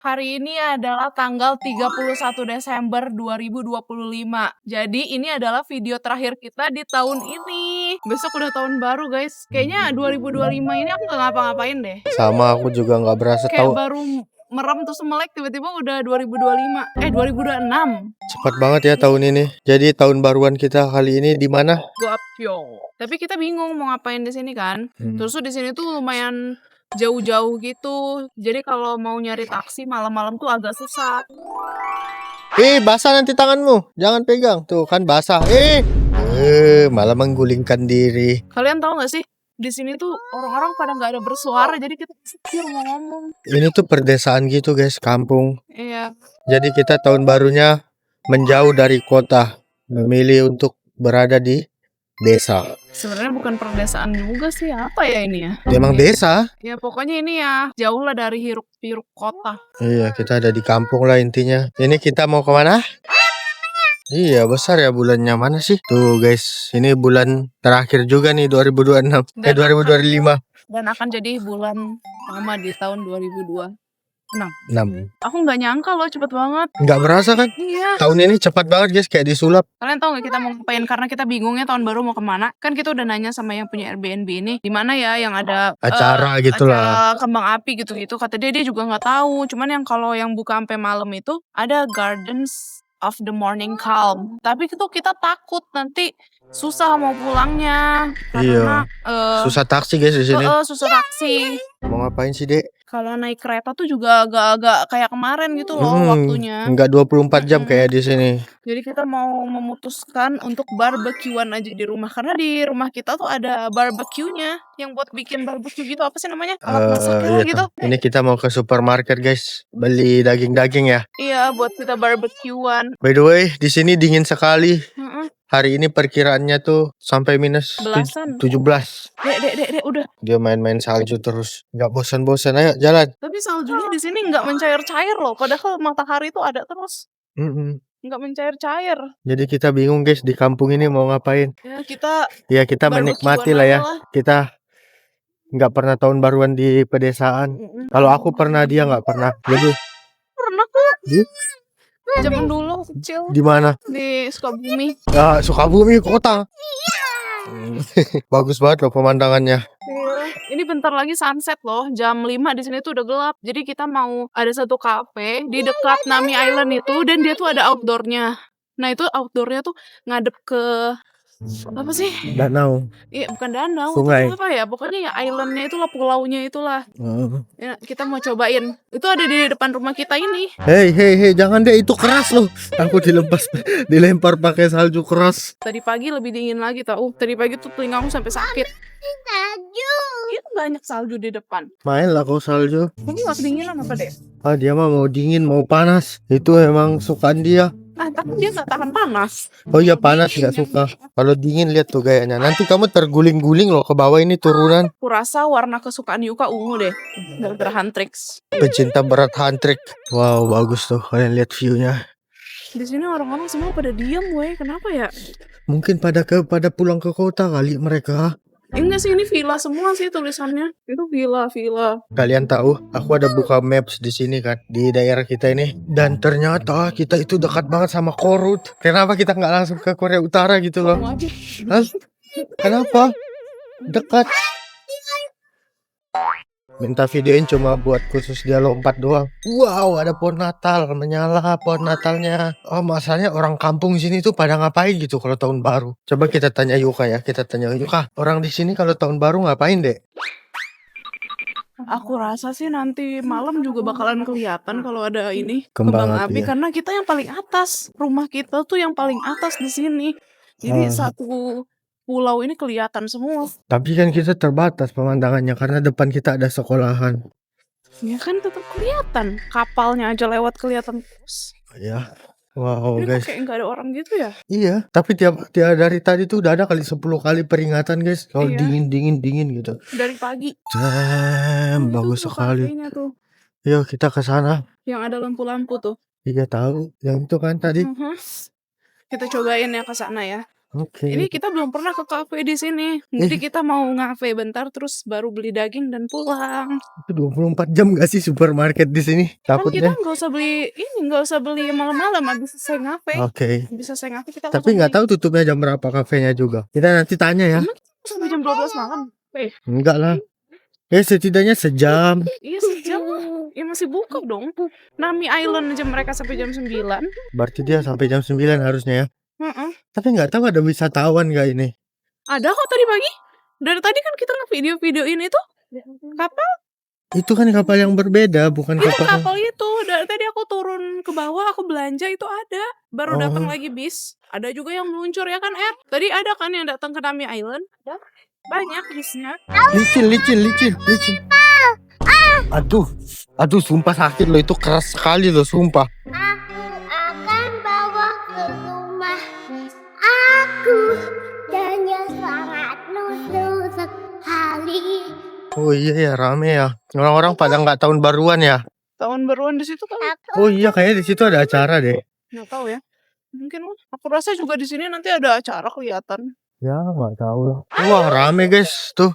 Hari ini adalah tanggal 31 Desember 2025. Jadi ini adalah video terakhir kita di tahun ini. Besok udah tahun baru guys. Kayaknya 2025 ini aku gak ngapa-ngapain deh. Sama aku juga nggak berasa Kayak tahu. baru merem terus melek tiba-tiba udah 2026. Cepat banget ya tahun ini. Jadi tahun baruan kita kali ini di mana? Gapyo. Tapi kita bingung mau ngapain di sini kan. Terus tuh di sini tuh lumayan jauh-jauh gitu. Jadi kalau mau nyari taksi malam-malam tuh agak susah. Basah nanti tanganmu. Jangan pegang. Tuh kan basah. Malah menggulingkan diri. Kalian tahu nggak sih? Di sini tuh orang-orang pada nggak ada bersuara, jadi kita insecure mau ngomong. Ini tuh perdesaan gitu guys, kampung. Iya. Jadi kita tahun barunya menjauh dari kota, memilih untuk berada di desa. Sebenarnya bukan perdesaan juga sih, apa ya ini ya? Emang desa? Ya pokoknya ini ya, jauh lah dari hiruk-pikuk kota. Iya, kita ada di kampung lah intinya. Ini kita mau kemana? Iya, besar ya bulannya. Mana sih? Tuh guys, ini bulan terakhir juga nih 2026. 2025. Dan akan jadi bulan pertama di tahun 2026. 6. Aku nggak nyangka loh, cepet banget. Nggak berasa kan? Iya. Tahun ini cepat banget guys, kayak disulap. Kalian tahu nggak kita mau ngapain? Karena kita bingungnya tahun baru mau kemana. Kan kita udah nanya sama yang punya Airbnb ini, di mana ya yang ada Acara gitu lah. acara kembang api gitu-gitu. Kata dia juga nggak tahu. Cuman yang kalau yang buka sampai malam itu ada Gardens of the Morning Calm. Tapi itu kita takut nanti susah mau pulangnya karena Susah taksi guys di sini. susah taksi. Mau ngapain sih, Dek? Kalau naik kereta tuh juga agak-agak kayak kemarin gitu loh waktunya. Enggak 24 jam kayak di sini. Jadi kita mau memutuskan untuk barbekyuan aja di rumah. Karena di rumah kita tuh ada barbekyunya. Yang buat bikin barbecue gitu, apa sih namanya? Alat masaknya gitu. Ini kita mau ke supermarket guys, beli daging-daging ya. Iya, buat kita barbekyuan. By the way, di sini dingin sekali. Heeh. Hari ini perkiraannya tuh sampai minus Belasan. 17. Dek, udah. Dia main-main salju terus. Nggak bosan-bosan, ayo jalan. Tapi saljunya di sini nggak mencair-cair loh. Padahal matahari tuh ada terus. Nggak mencair-cair. Jadi kita bingung guys, di kampung ini mau ngapain. Ya kita menikmati lah ya. Kita nggak pernah tahun baruan di pedesaan. Kalau aku pernah, dia nggak pernah. Jadi pernah kok. Zaman dulu kecil. Di mana? Di Sukabumi. Sukabumi kota. Bagus banget loh pemandangannya. Ini bentar lagi sunset loh. Jam 5 di sini tuh udah gelap. Jadi kita mau ada satu cafe di dekat Nami Island itu, dan dia tuh ada outdoornya. Nah itu outdoornya tuh ngadep ke apa sih? Danau. Iya, bukan danau. Sungai. Itu apa ya? Pokoknya ya islandnya itulah, pulaunya itulah. Ya, kita mau cobain. Itu ada di depan rumah kita ini. Hei, jangan deh, itu keras loh. Aku dilempar pakai salju keras. Tadi pagi lebih dingin lagi tau. Tadi pagi tuh telingaku sampai sakit. Salju. Itu banyak salju di depan. Main lah kau salju. Mungkin gak kedinginan apa deh? Dia mah mau dingin mau panas. Itu emang sukaan dia. Tapi dia gak tahan panas. Oh iya, panas gak suka. Kalau dingin lihat tuh gayanya. Nanti kamu terguling-guling loh ke bawah ini turunan. Aku rasa warna kesukaan Yuka ungu deh. Gara-gara Huntrix. Pecinta berat Huntrix. Wow, bagus tuh. Kalian lihat view-nya. Di sini orang-orang semua pada diam, weh. Kenapa ya? Mungkin pada pulang ke kota kali mereka. Enggak sih, ini villa semua sih tulisannya. Itu villa. Kalian tahu, aku ada buka maps di sini kan, di daerah kita ini. Dan ternyata kita itu dekat banget sama Korut. Kenapa kita nggak langsung ke Korea Utara gitu loh? Hah? Kenapa? Dekat. Minta videoin cuma buat khusus dia lompat doang. Wow, ada pohon Natal, menyala pohon Natalnya. Oh, masalahnya orang kampung sini tuh pada ngapain gitu kalau tahun baru? Coba kita tanya Yuka ya, Yuka, orang di sini kalau tahun baru ngapain, Dek? Aku rasa sih nanti malam juga bakalan kelihatan kalau ada ini Kembang api ya. Karena kita yang paling atas. Rumah kita tuh yang paling atas di sini. Jadi satu pulau ini kelihatan semua. Tapi kan kita terbatas pemandangannya karena depan kita ada sekolahan. Ya kan tetap kelihatan. Kapalnya aja lewat kelihatan terus. Ya. Wow, ini guys. Kayak nggak ada orang gitu ya? Iya, tapi tiap dari tadi tuh udah ada kali 10 kali peringatan guys. Kalau dingin gitu. Dari pagi. Bagus sekali. Tuh. Yuk kita ke sana. Yang ada lampu-lampu tuh. Iya tahu. Yang itu kan tadi. Kita cobain ya ke sana ya. Oke. Ini kita belum pernah ke kafe di sini. Jadi kita mau ngafe bentar terus baru beli daging dan pulang. Itu 24 jam gak sih supermarket di sini? Kan kita Takutnya. nggak usah beli malam-malam habis selesai ngafe. Oke. Bisa selesai ngafe kita Tapi nggak tahu tutupnya jam berapa kafenya juga. Kita nanti tanya ya. Emang sampai jam 12 malam. Enggak lah. Setidaknya sejam. Iya sejam. Ya masih buka dong. Nami Island aja mereka sampai jam 9. Berarti dia sampai jam 9 harusnya ya. Heeh. Tapi nggak tahu ada wisatawan nggak ini. Ada kok tadi pagi. Dari tadi kan kita nge-video-videoin itu kapal. Itu kan kapal yang berbeda, bukan Iya kapal. kapal itu. Dari tadi aku turun ke bawah, aku belanja itu ada. Baru datang lagi bis. Ada juga yang meluncur ya kan Tadi ada kan yang datang ke Nami Island. Ada. Banyak bisnya. Licin. Aduh, sumpah sakit loh, itu keras sekali loh, sumpah. Aku akan bawa ke rumah aku dan yang sangat lucu sekali. Oh iya ya, rame ya. Orang-orang pada nggak tahun baruan ya. Tahun baruan di situ kan? Oh iya, kayaknya di situ ada acara deh. Nggak tahu ya. Mungkin aku rasa juga di sini nanti ada acara kelihatan. Ya nggak tahu lah. Wah rame guys, tuh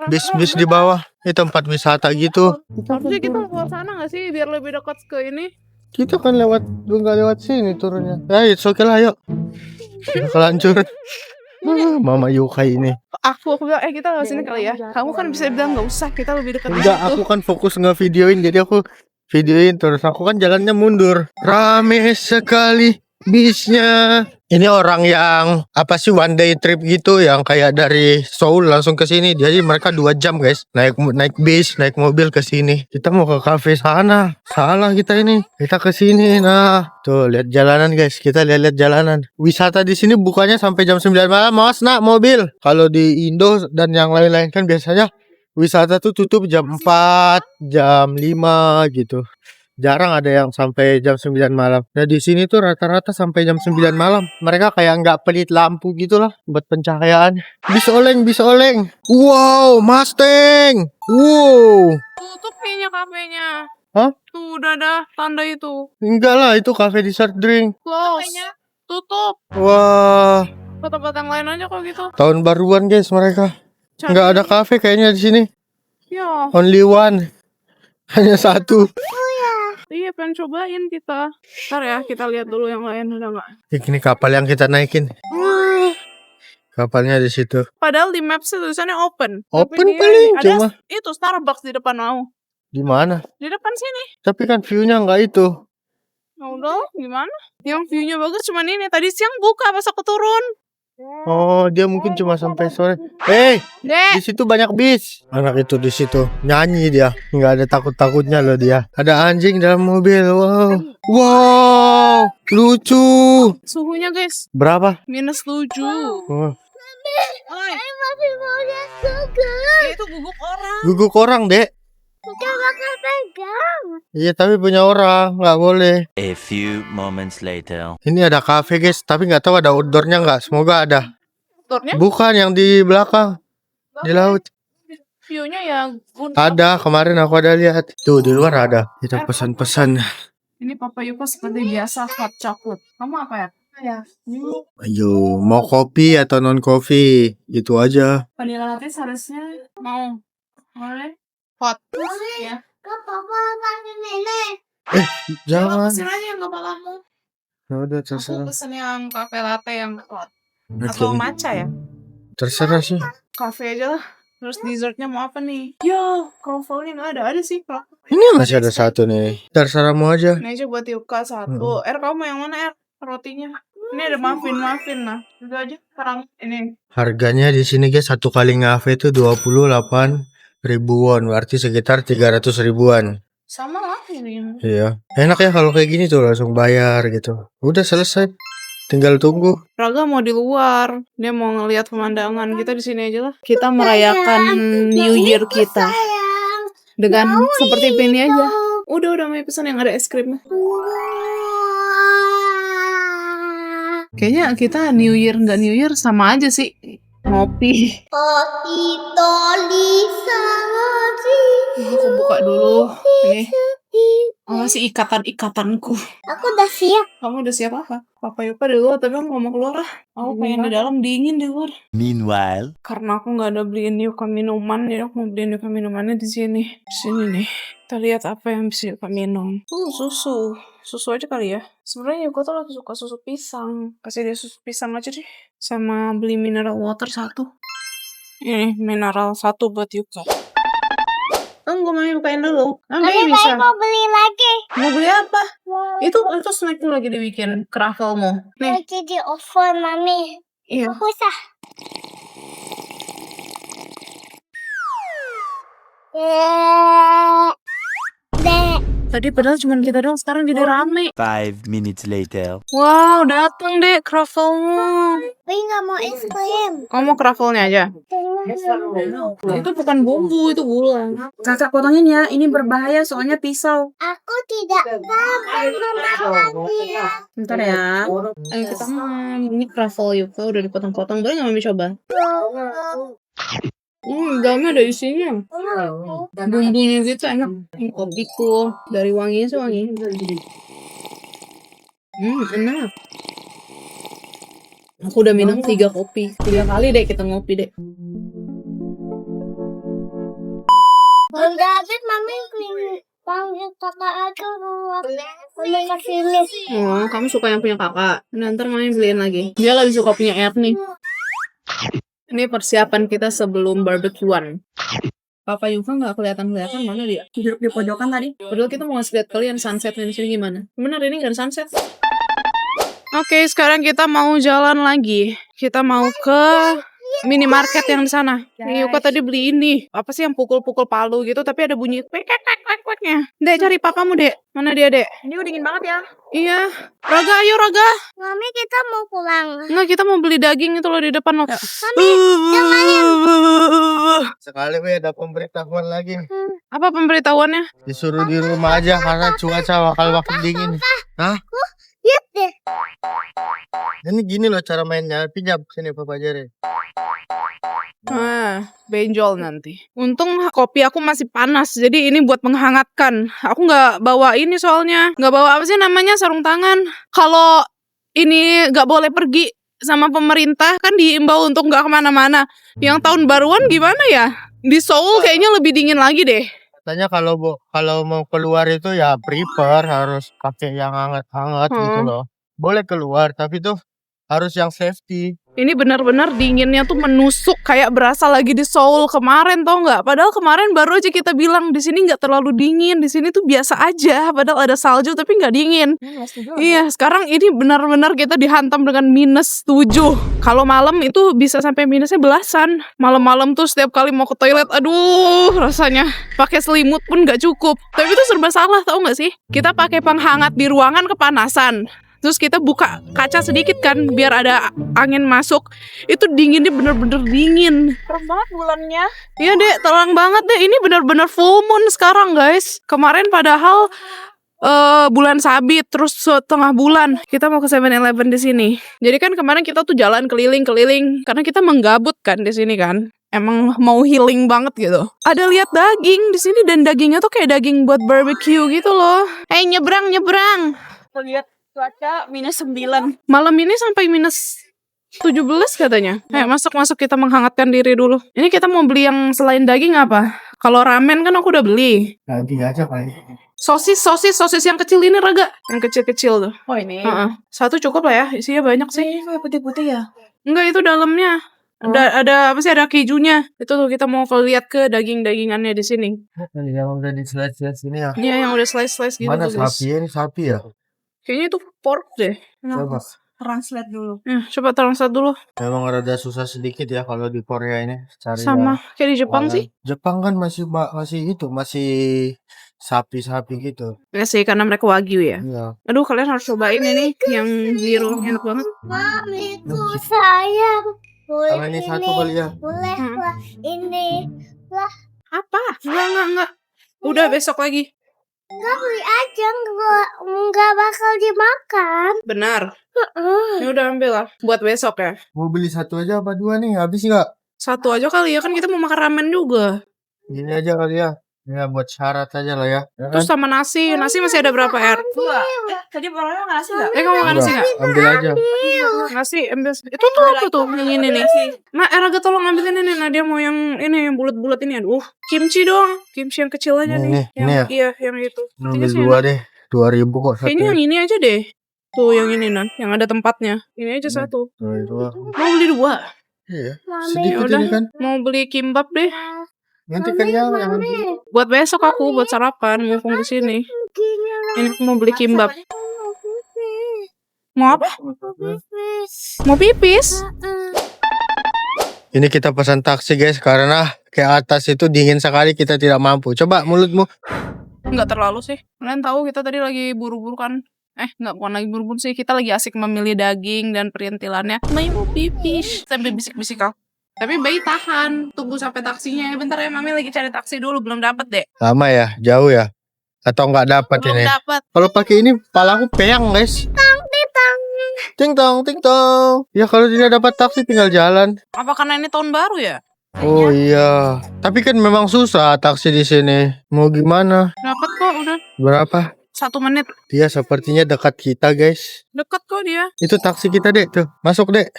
bis-bis di bawah. Ini tempat wisata gitu. Harusnya kita lewat sana nggak sih biar lebih dekat ke ini? Kita kan nggak lewat sini turunnya. Ya it's okay lah, yuk. Kelanjur. Mama Yuka ini. Aku bilang kita lewat sini kali ya. Kamu kan bisa bilang nggak usah, kita lebih dekat. Enggak, aku kan fokus nge-videoin, jadi aku videoin terus. Aku kan jalannya mundur. Rame sekali bisnya. Ini orang yang apa sih one day trip gitu, yang kayak dari Seoul langsung ke sini. Jadi mereka 2 jam guys, naik bis, naik mobil ke sini. Kita mau ke kafe sana. Salah kita ini. Kita ke sini. Nah, tuh lihat jalanan guys. Kita lihat jalanan. Wisata di sini bukanya sampai jam 9 malam. Mawas nak mobil. Kalau di Indo dan yang lain-lain kan biasanya wisata tuh tutup jam 4, jam 5 gitu. Jarang ada yang sampai jam 9 malam. Nah di sini tuh rata-rata sampai jam 9 malam. Mereka kayak nggak pelit lampu gitulah buat pencahayaan. Bis oleng. Wow, Mustang. Wow. Tutup kayaknya kafenya. Hah? Tuh udah ada tanda itu. Enggak lah, itu cafe dessert drink. Close. Tutup. Wah, Ke tempat yang lain aja kok gitu. tahun baruan guys mereka. Cari. Nggak ada cafe kayaknya di sini. Ya. Only one. Hanya satu. Iya pengen cobain kita. Ntar ya kita lihat dulu yang lain udah nggak. Ini kapal yang kita naikin. Kapalnya di situ. Padahal di maps tulisannya open. Open Tapi paling, ada cuma. itu Starbucks di depan mau. Di mana? Di depan sini. Tapi kan view-nya nggak itu. Ya udah, gimana? Yang view-nya bagus cuman ini. Tadi siang buka pas aku turun. Oh, dia mungkin cuma sampai sore. Di situ banyak bis. Anak itu di situ nyanyi dia. Nggak ada takut-takutnya loh dia. Ada anjing dalam mobil. Wow, lucu. Suhunya guys, Berapa? -7. Oh, Saya masih mau lihat juga. Itu guguk orang. guguk orang, Dek. Bukan bakal pegang. Iya, tapi punya orang, nggak boleh. A few moments later. Ini ada cafe guys, tapi nggak tahu ada outdoornya nggak. Semoga ada. Motornya Bukan yang di belakang, di laut. view-nya ya gunung. Ada, kemarin aku ada lihat. Tuh di luar ada. Kita pesan-pesan. Ini Papa Yuka seperti biasa hot chocolate. Kamu apa ya? Ya. Ayo, mau kopi atau non kopi? Gitu aja. Vanilla latte seharusnya mau. Boleh? Hot. Ya. Kak papa panggil nenek. Jangan. Pesen aja yang kepalamu. Ya udah Aku terserah. pesen yang cafe latte yang hot. Oke. Atau matcha ya? Terserah sih. Cafe aja lah. Terus dessertnya mau apa nih? Yo, kroffel-nya nggak ada. Ada sih kroffel. Ini masih ada satu nih. Terserahmu aja. Ini aja buat Yuka satu. Kamu yang mana rotinya? Ini ada muffin nah. Itu aja sekarang ini. Harganya di sini guys, satu kali ngafe itu 28 ribuan, berarti sekitar 300 ribuan. Sama lah ini. Iya. Enak ya kalau kayak gini tuh langsung bayar gitu. Udah selesai. Tinggal tunggu. Raga mau di luar. Dia mau ngelihat pemandangan. Kita di sini aja lah. Kita merayakan New Year kita Sayang. dengan seperti ini aja. Udah mau pesan yang ada es krimnya. Kayaknya kita New Year nggak New Year sama aja sih. Ngopi. Potito Lisa Ngozi. Aku buka dulu. Nih. Awasi ikatan-ikatanku. Aku udah siap. Kamu udah siap apa? Papa Yuka di luar, tapi aku gak mau keluar lah. Aku pengen di dalam, dingin di luar. Meanwhile, Karena aku nggak ada beliin Yuka minuman, jadi aku mau beliin Yuka minumannya di sini. Di sini nih. Kita lihat apa yang bisa Yuka minum. Susu. Susu aja kali ya. Sebenarnya Yuka tuh lagi suka susu pisang. Kasih dia susu pisang aja deh. Sama beli mineral water 1. Ini mineral 1 buat Yuka. Gue mau bukain dulu. Lebih baik mau beli lagi. Mau beli apa? Itu snack tuh lagi dibikin craffelmu. Nih. Lagi di oven, Mami. Iya. Aku usah. Dek. Tadi padahal cuma kita doang, sekarang jadi rame. 5 minutes later. Wow, datang deh craffelmu. Tapi nggak mau es krim. Kamu mau craffelnya aja? Itu bukan bumbu, itu gula. Kakak potongin ya, ini berbahaya soalnya pisau. Aku tidak tahu ya. Bentar ya. Ayo kita ini croffle Yuka udah dipotong-potong. Boleh nggak Mami coba? Dalamnya ada isinya. Bumbunya gitu enak. Ini kopiku. Dari wanginya sih wangi. Enak. Aku udah minum 3 kopi. 3 kali deh kita ngopi deh. Udah habis, Mami panggil kakak aku Mami kesini. Oh, kamu suka yang punya kakak. Ntar Mami beliin lagi. Dia lebih suka punya Ernie. Ini persiapan kita sebelum barbekyuan. Papa Yuka nggak kelihatan mana dia? Duduk di pojokan tadi. Padahal kita mau ngasih lihat kalian sunsetnya di sini gimana. Benar ini nggak ada sunset. Oke, sekarang kita mau jalan lagi. Kita mau ke minimarket yang di sana. Nih, Yuka tadi beli ini. Apa sih yang pukul-pukul palu gitu, tapi ada bunyi kwek-kwek-kwek-kweknya. Dek, cari papamu, Dek. Mana dia, Dek? Ini udah dingin banget ya. Iya. Raga, ayo Raga. Mami, kita mau pulang. Enggak, kita mau beli daging itu loh di depan loh. Mami, jangan. Sekali ada pemberitahuan lagi. Apa pemberitahuannya? Disuruh di rumah aja karena cuaca bakal dingin. Hah? Lihat deh. Ini gini loh cara mainnya. Pinjam sini Papa ajarin. Benjol nanti. Untung kopi aku masih panas, jadi ini buat menghangatkan. Aku nggak bawa ini soalnya. Nggak bawa apa sih namanya, sarung tangan. Kalau ini nggak boleh pergi sama pemerintah, kan diimbau untuk nggak kemana-mana. Yang tahun baruan gimana ya? Di Seoul kayaknya lebih dingin lagi deh. Katanya kalau mau keluar itu ya prepare harus pakai yang hangat-hangat gitu loh. Boleh keluar tapi tuh harus yang safety. Ini benar-benar dinginnya tuh menusuk kayak berasa lagi di Seoul kemarin, tau nggak? Padahal kemarin baru aja kita bilang di sini nggak terlalu dingin, di sini tuh biasa aja. Padahal ada salju tapi nggak dingin. Iya, sekarang ini benar-benar kita dihantam dengan -7. Kalau malam itu bisa sampai minusnya belasan. Malam-malam tuh setiap kali mau ke toilet, aduh rasanya pakai selimut pun nggak cukup. Tapi itu serba salah, tau nggak sih? Kita pakai penghangat di ruangan kepanasan. Terus kita buka kaca sedikit kan biar ada angin masuk. Itu dinginnya bener-bener dingin. Terang banget bulannya. Iya Dek, terang banget deh. Ini bener-bener full moon sekarang guys. Kemarin padahal bulan sabit, terus setengah bulan kita mau ke 7-Eleven di sini. Jadi kan kemarin kita tuh jalan keliling-keliling karena kita menggabut kan di sini kan. Emang mau healing banget gitu. Ada lihat daging di sini dan dagingnya tuh kayak daging buat barbecue gitu loh. Nyebrang. Lihat cuaca -9. Malam ini sampai -17 katanya. Masuk kita menghangatkan diri dulu. Ini kita mau beli yang selain daging apa? Kalau ramen kan aku udah beli. Daging aja kali. Sosis yang kecil ini Raga. Yang kecil-kecil tuh. Oh ini. 1 cukup lah ya. Isinya banyak sih. Ini putih-putih ya? Enggak, itu dalamnya. Ada apa sih, ada kejunya. Itu tuh kita mau lihat ke daging-dagingannya di sini. Yang udah di slice sini ya. Iya, yang udah slice gitu Mana tuh, guys. sapi ini sapi ya? Kayaknya itu pork deh. Coba. Translate dulu. Coba translate dulu. Memang rada susah sedikit ya kalau di Korea ini cari Sama kayak di Jepang yang- sih. Jepang kan masih sapi-sapi gitu. Ya sih, karena mereka wagyu ya. Iya. Aduh, kalian harus cobain ini yang biru, enak banget. Mamiku sayang. Boleh Kalau ini satu kali ya. Boleh lah ini. Apa? Enggak. Udah besok lagi. Enggak, beli aja, enggak bakal dimakan. Benar. Ya udah ambil lah buat besok ya. Mau beli satu aja apa 2 nih? Habis nggak? 1 aja kali ya, kan kita mau makan ramen juga. Ini aja kali ya. Ya buat syarat aja lah ya. Ya Terus kan? sama nasi masih ada berapa R? Dua. Tadi orangnya nggak ngasih nggak? Kamu makan nasi nggak? Ambil aja. Nasi ambil. Itu tuh apa tuh yang ini nih? Nah, Raga tolong ambilin ini. Nah, dia mau yang ini yang bulat-bulat ini. Aduh, kimchi dong. Kimchi yang kecil aja Ini, nih. ini ya? Iya, yang itu. Ambil Kayaknya sih 2 deh. 2.000 kok satu. Kayaknya yang ini aja deh. Tuh yang ini Nan, yang ada tempatnya. Ini aja satu. Dua. Mau beli 2. Iya. Mami. Sedikit Yaudah. ini kan. Mau beli kimbap deh. Nanti kenyang ya. Buat besok aku buat sarapan mumpung di sini. Ini aku mau beli kimbab. Mau apa? Mau pipis? Ini kita pesan taksi guys karena ke atas itu dingin sekali kita tidak mampu. Coba mulutmu. Enggak terlalu sih. Kalian tahu kita tadi lagi buru-buru kan? Enggak, bukan lagi buru-buru sih. Kita lagi asik memilih daging dan perintilannya. Mau pipis. Sampai bisik-bisik aku. Tapi bayi tahan. Tunggu sampai taksinya. Bentar ya, Mami lagi cari taksi dulu. Belum dapet deh. Lama ya, jauh ya. Atau nggak dapat Belum ini. dapet. Kalau pakai ini palaku peyang guys. Ting tong. Ya kalau tidak dapat taksi tinggal jalan. Apa karena ini tahun baru ya? Oh iya. Tapi kan memang susah taksi di sini. Mau gimana? Dapet kok udah. Berapa? 1 menit. Dia sepertinya dekat kita guys. Deket kok dia. Itu taksi kita dek tuh. Masuk dek.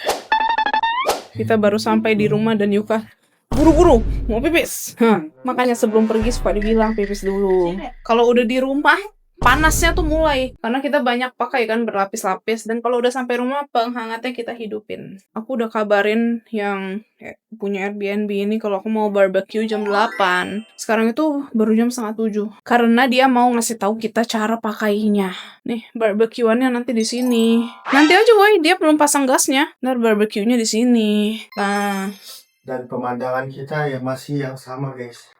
Kita baru sampai di rumah dan Yuka buru-buru mau pipis. Makanya sebelum pergi suka dibilang pipis dulu. Kalau udah di rumah panasnya tuh mulai karena kita banyak pakai kan berlapis-lapis, dan kalau udah sampai rumah penghangatnya kita hidupin. Aku udah kabarin yang punya Airbnb ini kalau aku mau barbecue jam 8. Sekarang itu baru jam 6:30 karena dia mau ngasih tahu kita cara pakainya. Nih barbekyuannya nanti di sini. Nanti aja woy, dia belum pasang gasnya. Ntar barbekyunya di sini. Nah, Dan pemandangan kita ya masih yang sama guys.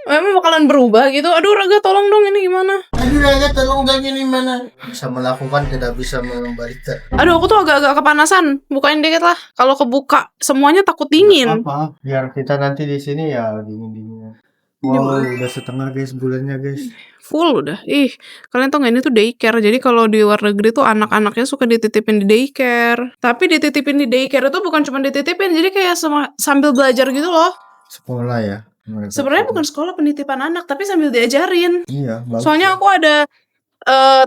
emang bakalan berubah gitu. Aduh Raga tolong dong, ini gimana? Aduh Raga tolong dong ini mana? Bisa melakukan tidak bisa mengembalikan. Aduh aku tuh agak-agak kepanasan. Bukain dikit lah. Kalau kebuka semuanya takut dingin. Apa? Biar kita nanti di sini ya dingin-dingin. Wow, udah setengah guys bulannya guys. Full udah. Ih, kalian tau gak ini tuh daycare. Jadi kalau di luar negeri tuh anak-anaknya suka dititipin di daycare. Tapi dititipin di daycare itu bukan cuma dititipin, jadi kayak sambil belajar gitu loh. Sekolah ya. Mereka Sebenarnya bukan sekolah penitipan anak, tapi sambil diajarin. Iya, bagus. Soalnya aku ada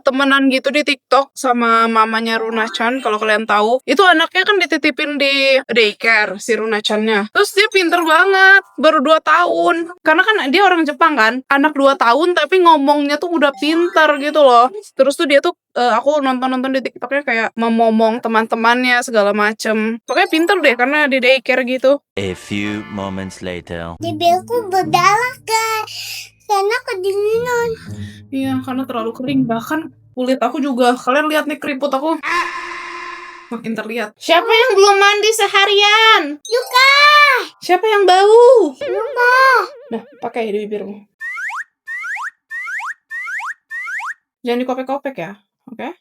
temenan gitu di TikTok sama mamanya Runa Chan, kalau kalian tahu. Itu anaknya kan dititipin di daycare si Runa Chan-nya. Terus dia pinter banget, baru 2 tahun. Karena kan dia orang Jepang kan, anak 2 tahun tapi ngomongnya tuh udah pinter gitu loh. Terus tuh dia tuh aku nonton di TikToknya kayak memomong teman-temannya segala macem. Pokoknya pinter deh karena di daycare gitu. A few moments later. Bibirku berdarah guys. Karena kedinginan. Iya, karena terlalu kering. Bahkan kulit aku juga. Kalian lihat nih keriput aku. Makin terlihat. Siapa yang belum mandi seharian? Yuka. Siapa yang bau? Yuka. Nah, pakai di bibirmu. Jangan dikopek-kopek ya. Oke?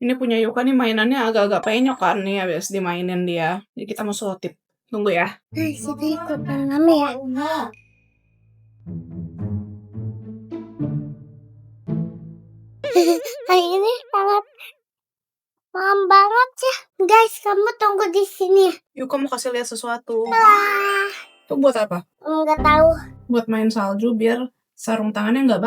Ini punya Yuka nih, mainannya agak-agak penyok kan nih habis dimainin dia. Jadi kita mau selotip. Tunggu ya. Kita ikut mami ya. Hari ini sangat malam banget ya. Guys, kamu tunggu di sini. Yuka mau kasih lihat sesuatu. Ah, Itu buat apa? enggak tahu. Buat main salju biar sarung tangannya nggak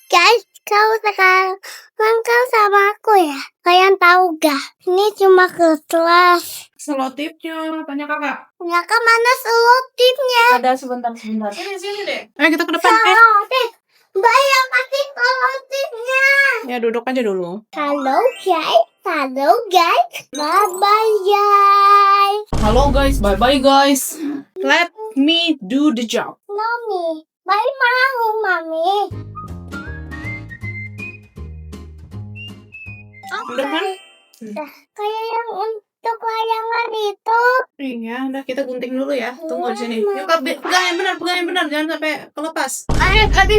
Guys, kau sekarang kau sama aku ya. Kalian tahu gak? Ini cuma ke kelas. selotipnya. Tanya kakak. Ya kan mana selotipnya? Ada sebentar. Sini deh. Ayo kita ke depan. Selotip. Mbak yang pasti selotipnya. Ya duduk aja dulu. Halo guys. Halo guys. Bye bye guys. Halo guys, bye-bye guys. Let me do the job. Mami. Bye mau mami. Udah kan? Kayak yang untuk layangan itu. Iya, udah kita gunting dulu ya. Tunggu di sini. Yuk, pegang yang benar, jangan sampai kelepas. Adi.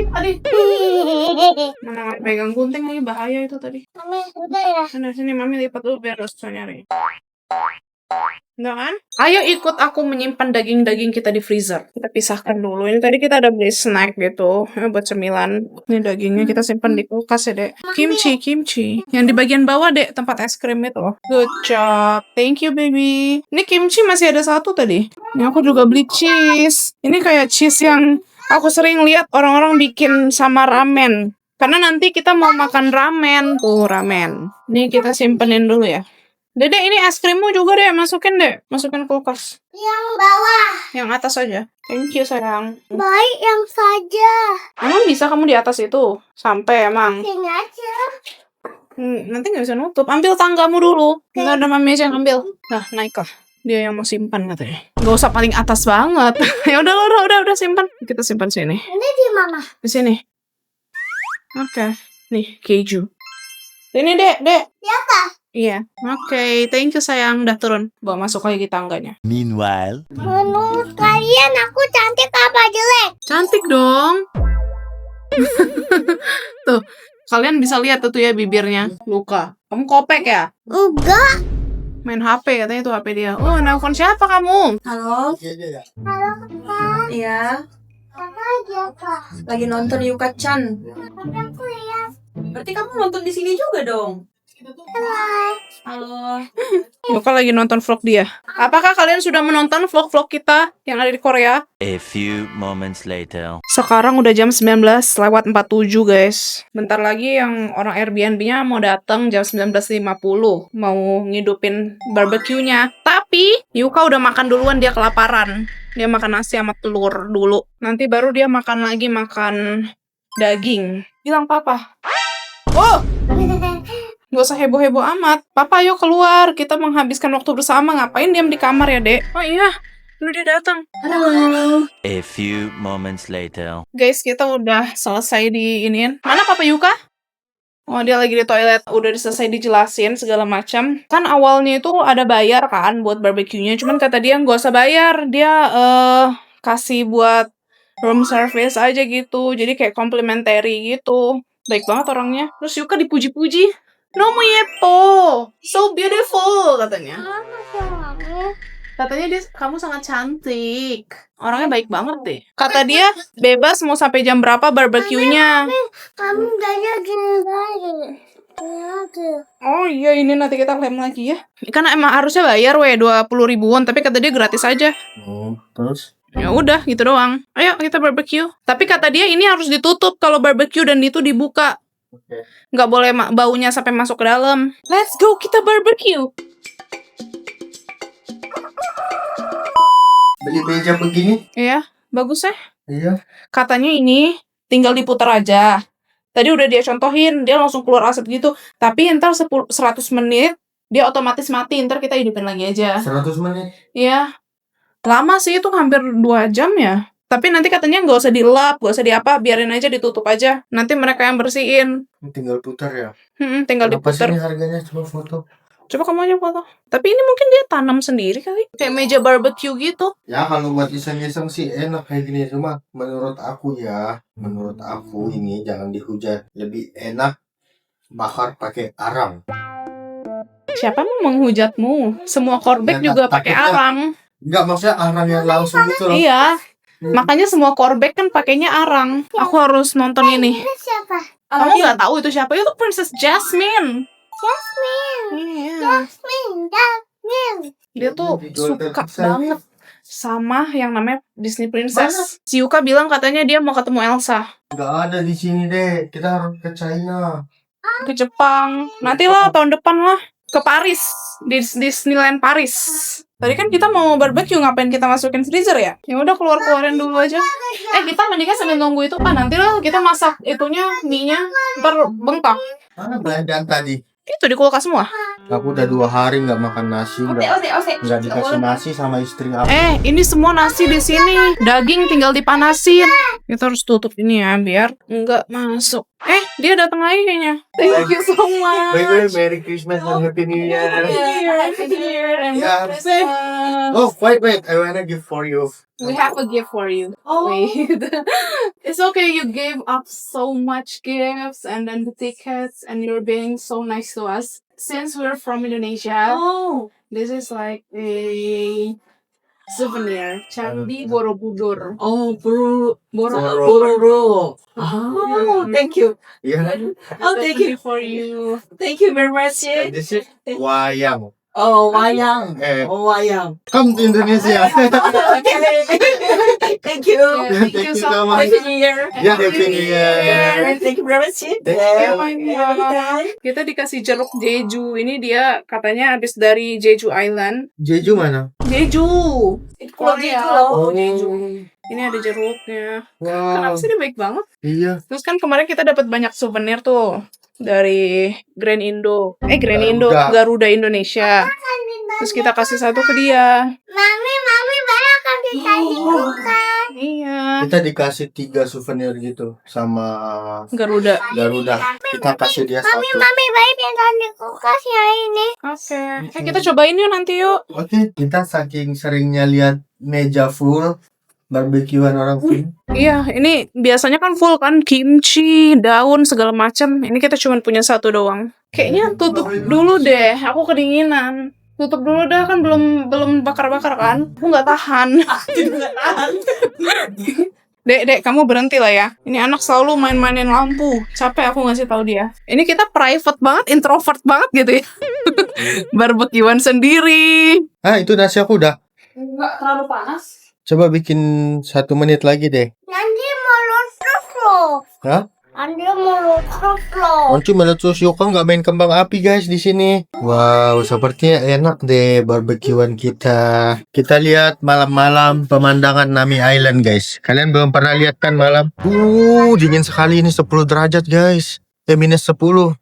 Mana pegang gunting lagi, bahaya itu tadi. Mami, udah ya. Sini mami lipat dulu biar susah nyari. Udah kan? Ayo ikut aku menyimpan daging-daging kita di freezer. Kita pisahkan dulu. Ini tadi kita ada beli snack gitu buat cemilan. Ini dagingnya kita simpan di kulkas ya, Dek. Kimchi. Yang di bagian bawah, Dek, tempat es krim itu loh. Good job. Thank you, baby. Ini kimchi masih ada 1 tadi. Ini aku juga beli cheese. Ini kayak cheese yang Aku sering lihat orang-orang bikin sama ramen. Karena nanti kita mau makan ramen. Tuh, ramen. Ini kita simpenin dulu ya. Dedek, ini es krimmu juga deh. Masukin deh. Masukin kulkas. Yang bawah. Yang atas aja. Thank you, sayang. Baik yang saja. Emang bisa kamu di atas itu? Sampai emang. Sini aja. Nanti nggak bisa nutup. Ambil tanggamu dulu. Nggak ada mami aja yang ambil. Nah, naiklah. Dia yang mau simpan katanya. Nggak usah paling atas banget. Ya udah simpan. Kita simpan sini. Ini di mana? Di sini. Oke. Nih, keju. Ini, Dek. Siapa? Iya. Oke, thank you sayang. Udah turun. Bawa masuk lagi tangganya. Meanwhile, Menurut kalian aku cantik apa jelek? Cantik dong. Tuh, kalian bisa lihat tuh ya bibirnya. Luka. Kamu kopek ya? Enggak. Main HP katanya tuh HP dia. Oh, nelpon siapa kamu? Halo? Halo kakak. Iya. Kakak lagi apa? Lagi nonton Yuka-chan. Aku lihat. Berarti kamu nonton di sini juga dong? Halo. Halo. Luka lagi nonton vlog dia. Apakah kalian sudah menonton vlog-vlog kita yang ada di Korea? a few moments later. Sekarang udah jam 19:47 guys. Bentar lagi yang orang Airbnb-nya mau datang jam 19:50. Mau ngidupin barbecue-nya. Tapi Yuka udah makan duluan, dia kelaparan. Dia makan nasi sama telur dulu. Nanti baru dia makan lagi, makan daging. Bilang papa. Oh! Gak usah heboh-heboh amat. Papa ayo keluar, kita menghabiskan waktu bersama. Ngapain diam di kamar ya, Dek? Oh iya, lu dia datang. Halo. A few moments later. Guys, kita udah selesai di iniin. Mana Papa Yuka? Oh, dia lagi di toilet. Udah selesai dijelasin segala macam. Kan awalnya itu ada bayar kan buat barbecue-nya. Cuman kata dia nggak usah bayar. Dia kasih buat room service aja gitu. Jadi kayak complimentary gitu. Baik banget orangnya. Terus Yuka dipuji-puji. Nomu yepo. So beautiful katanya. Katanya dia kamu sangat cantik. Orangnya baik banget deh. Kata dia bebas mau sampai jam berapa barbecue-nya. Kamu gaya gini lagi. Lagi. Oh iya, ini nanti kita klaim lagi ya. Karena emang harusnya bayar 20 ribuan, tapi kata dia gratis aja. Oh, terus? Ya udah, gitu doang. Ayo kita barbecue. Tapi kata dia ini harus ditutup kalau barbecue dan itu dibuka. Oke. Nggak boleh baunya sampai masuk ke dalam. Let's go, kita barbecue. Beli meja begini? Iya, bagus ya. Iya. Katanya ini tinggal diputar aja. Tadi udah dia contohin, dia langsung keluar asap gitu. Tapi ntar 100 menit, dia otomatis mati. Ntar kita hidupin lagi aja. 100 menit. Iya. Lama sih itu, hampir 2 jam ya. Tapi nanti katanya nggak usah dilap, nggak usah diapa, biarin aja ditutup aja. Nanti mereka yang bersihin. Tinggal putar ya. Tinggal Apa sih diputar. ini harganya cuma foto? Coba kamu aja foto. Tapi ini mungkin dia tanam sendiri kali. Kayak meja barbecue gitu. Ya kalau buat iseng-iseng sih enak kayak gini. Cuma menurut aku ini jangan dihujat. Lebih enak bakar pakai arang. Siapa mau menghujatmu? Semua korbek Ya, juga pakai takutnya- arang. Enggak, maksudnya arang yang langsung gitu loh. Iya. Makanya semua korbek kan pakainya arang. Aku harus nonton ini. Ini siapa? Kamu nggak tahu itu siapa? Itu Princess Jasmine. Jasmine. Iya. Jasmine. Dia tuh Dijual suka terpisah. banget sama yang namanya Disney Princess. Si Yuka bilang katanya dia mau ketemu Elsa. Enggak ada di sini deh. Kita harus ke China. Ke Jepang. Nanti lah tahun depan lah. Ke Paris. Di Disneyland Paris. Tadi kan kita mau barbecue, ngapain kita masukin freezer ya? Ya udah keluarin dulu aja. Kita mendingan sambil nunggu itu Pak. Nanti lah kita masak itunya, mie-nya ntar bengkak. Mana belanjaan tadi? Itu di kulkas semua. Aku udah 2 hari nggak makan nasi, nggak Oke. dikasih nasi sama istri aku. Ini semua nasi di sini. Daging tinggal dipanasin. Kita harus tutup ini ya biar nggak masuk. Dia datang lagi kayaknya. Thank you so much. By the way, Merry Christmas and Happy New Year. Happy New Year and Yeah. Merry Christmas. Oh, wait, I wanna give for you. We have a gift for you. Oh. Wait. It's okay, you gave up so much gifts and then the tickets and you're being so nice to us. Since we're from Indonesia, Oh. this is like a souvenir. Candi Borobudur. Oh, bro. Borobudur. Oh, thank you. Yeah. Oh, thank you. For you. Thank you very much. And this is wayang. Oh, wayang. Oh, Wayang. come to Indonesia. Okay. Thank you. Thank you so much. Happy New Year. Yeah, Happy New Year. Thank you very much. Kita dikasih jeruk Jeju. Ini dia katanya habis dari Jeju Island. Jeju mana? Jeju. Korea. Oh, Jeju. Ini ada jeruknya. Kenapa Wow. sih dia baik banget? Iya. Terus kan kemarin kita dapat banyak souvenir tuh dari Grand Indo. Garuda Indonesia. Terus kita kasih satu ke dia. Mami baru akan dikasih bukan. Iya. Kita dikasih 3 souvenir gitu sama Garuda. Garuda. Kita kasih dia satu. Mami baik yang di kulkas ya ini. Oke. Kita cobain yuk nanti yuk. Oke, kita saking seringnya lihat meja full barbekyuan orang sini. Iya, ini biasanya kan full kan kimchi, daun segala macam. Ini kita cuma punya satu doang. Kayaknya tutup dulu deh. Aku kedinginan. Tutup dulu dah, kan belum bakar-bakar kan. Aku nggak tahan. Dek, kamu berhenti lah ya. Ini anak selalu main-mainin lampu. Capek aku ngasih tahu dia. Ini kita private banget, introvert banget gitu ya. Barbekyuan sendiri. Ah, itu nasi aku udah. Nggak terlalu panas. Coba bikin 1 menit lagi deh. Nanti mau lusuh loh. Hah? Nanti mau lusuh loh. Oncu meletus Yuka nggak main kembang api guys di sini. Wow, sepertinya enak deh barbekyuan kita. Kita lihat malam-malam pemandangan Nami Island guys. Kalian belum pernah lihat kan malam? Dingin sekali ini 10 derajat guys. Minus 10.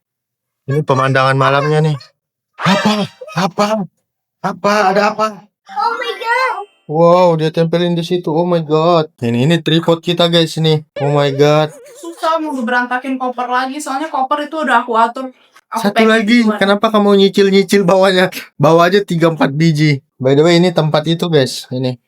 Ini pemandangan malamnya nih. Apa? Ada apa? Oh my god. Wow, dia tempelin di situ. Oh my god. Ini tripod kita guys nih. Oh my god. Susah mau berantakin koper lagi, soalnya koper itu udah aku atur. Aku Satu packing lagi, duluan. kenapa kamu nyicil bawanya? Bawa aja 3-4 biji. By the way, ini tempat itu guys. Ini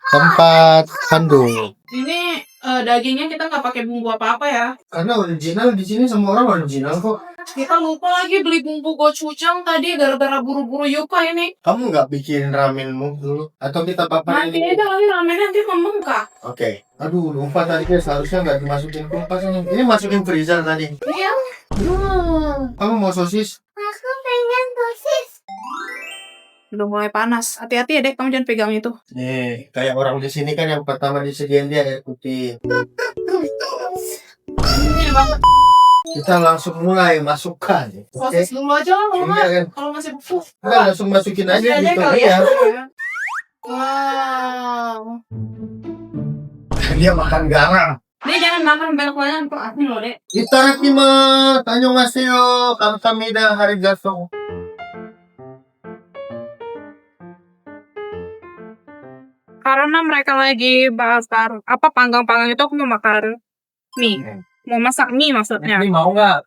tempat kandung. Ini dagingnya kita nggak pakai bumbu apa-apa ya. Karena original di sini semua orang original kok. Kita lupa lagi beli bumbu gochujang tadi gara-gara buru-buru Yuka ini. Kamu nggak bikin ramenmu dulu? Atau kita paparin Nanti ini? aja kali ramennya nanti membengkak. Oke. Aduh, lupa tadi guys. Harusnya nggak dimasukin kulkas ini. Ini masukin freezer tadi. Iya. Kamu mau sosis? Aku pengen sosis. Udah mulai panas. Hati-hati ya dek, kamu jangan pegang itu. Nih, kayak orang di sini kan yang pertama disediain dia air putih. Ini banget. Kita langsung mulai masukkan. Oke. Sosis dulu aja lah, Mama. Iya kan? Kalau masih beku. Kita langsung masukin aja Masih gitu. kali Iya. ya. Wow. Dia makan garam. Dek jangan makan banyak-banyak, kok aku loh dek. Itadakimasu. Annyeonghaseyo. Kamsahamnida arigatou. Karena mereka lagi bakar panggang-panggang itu, aku mau makan mie. Mau masak mie maksudnya. Ini mau nggak?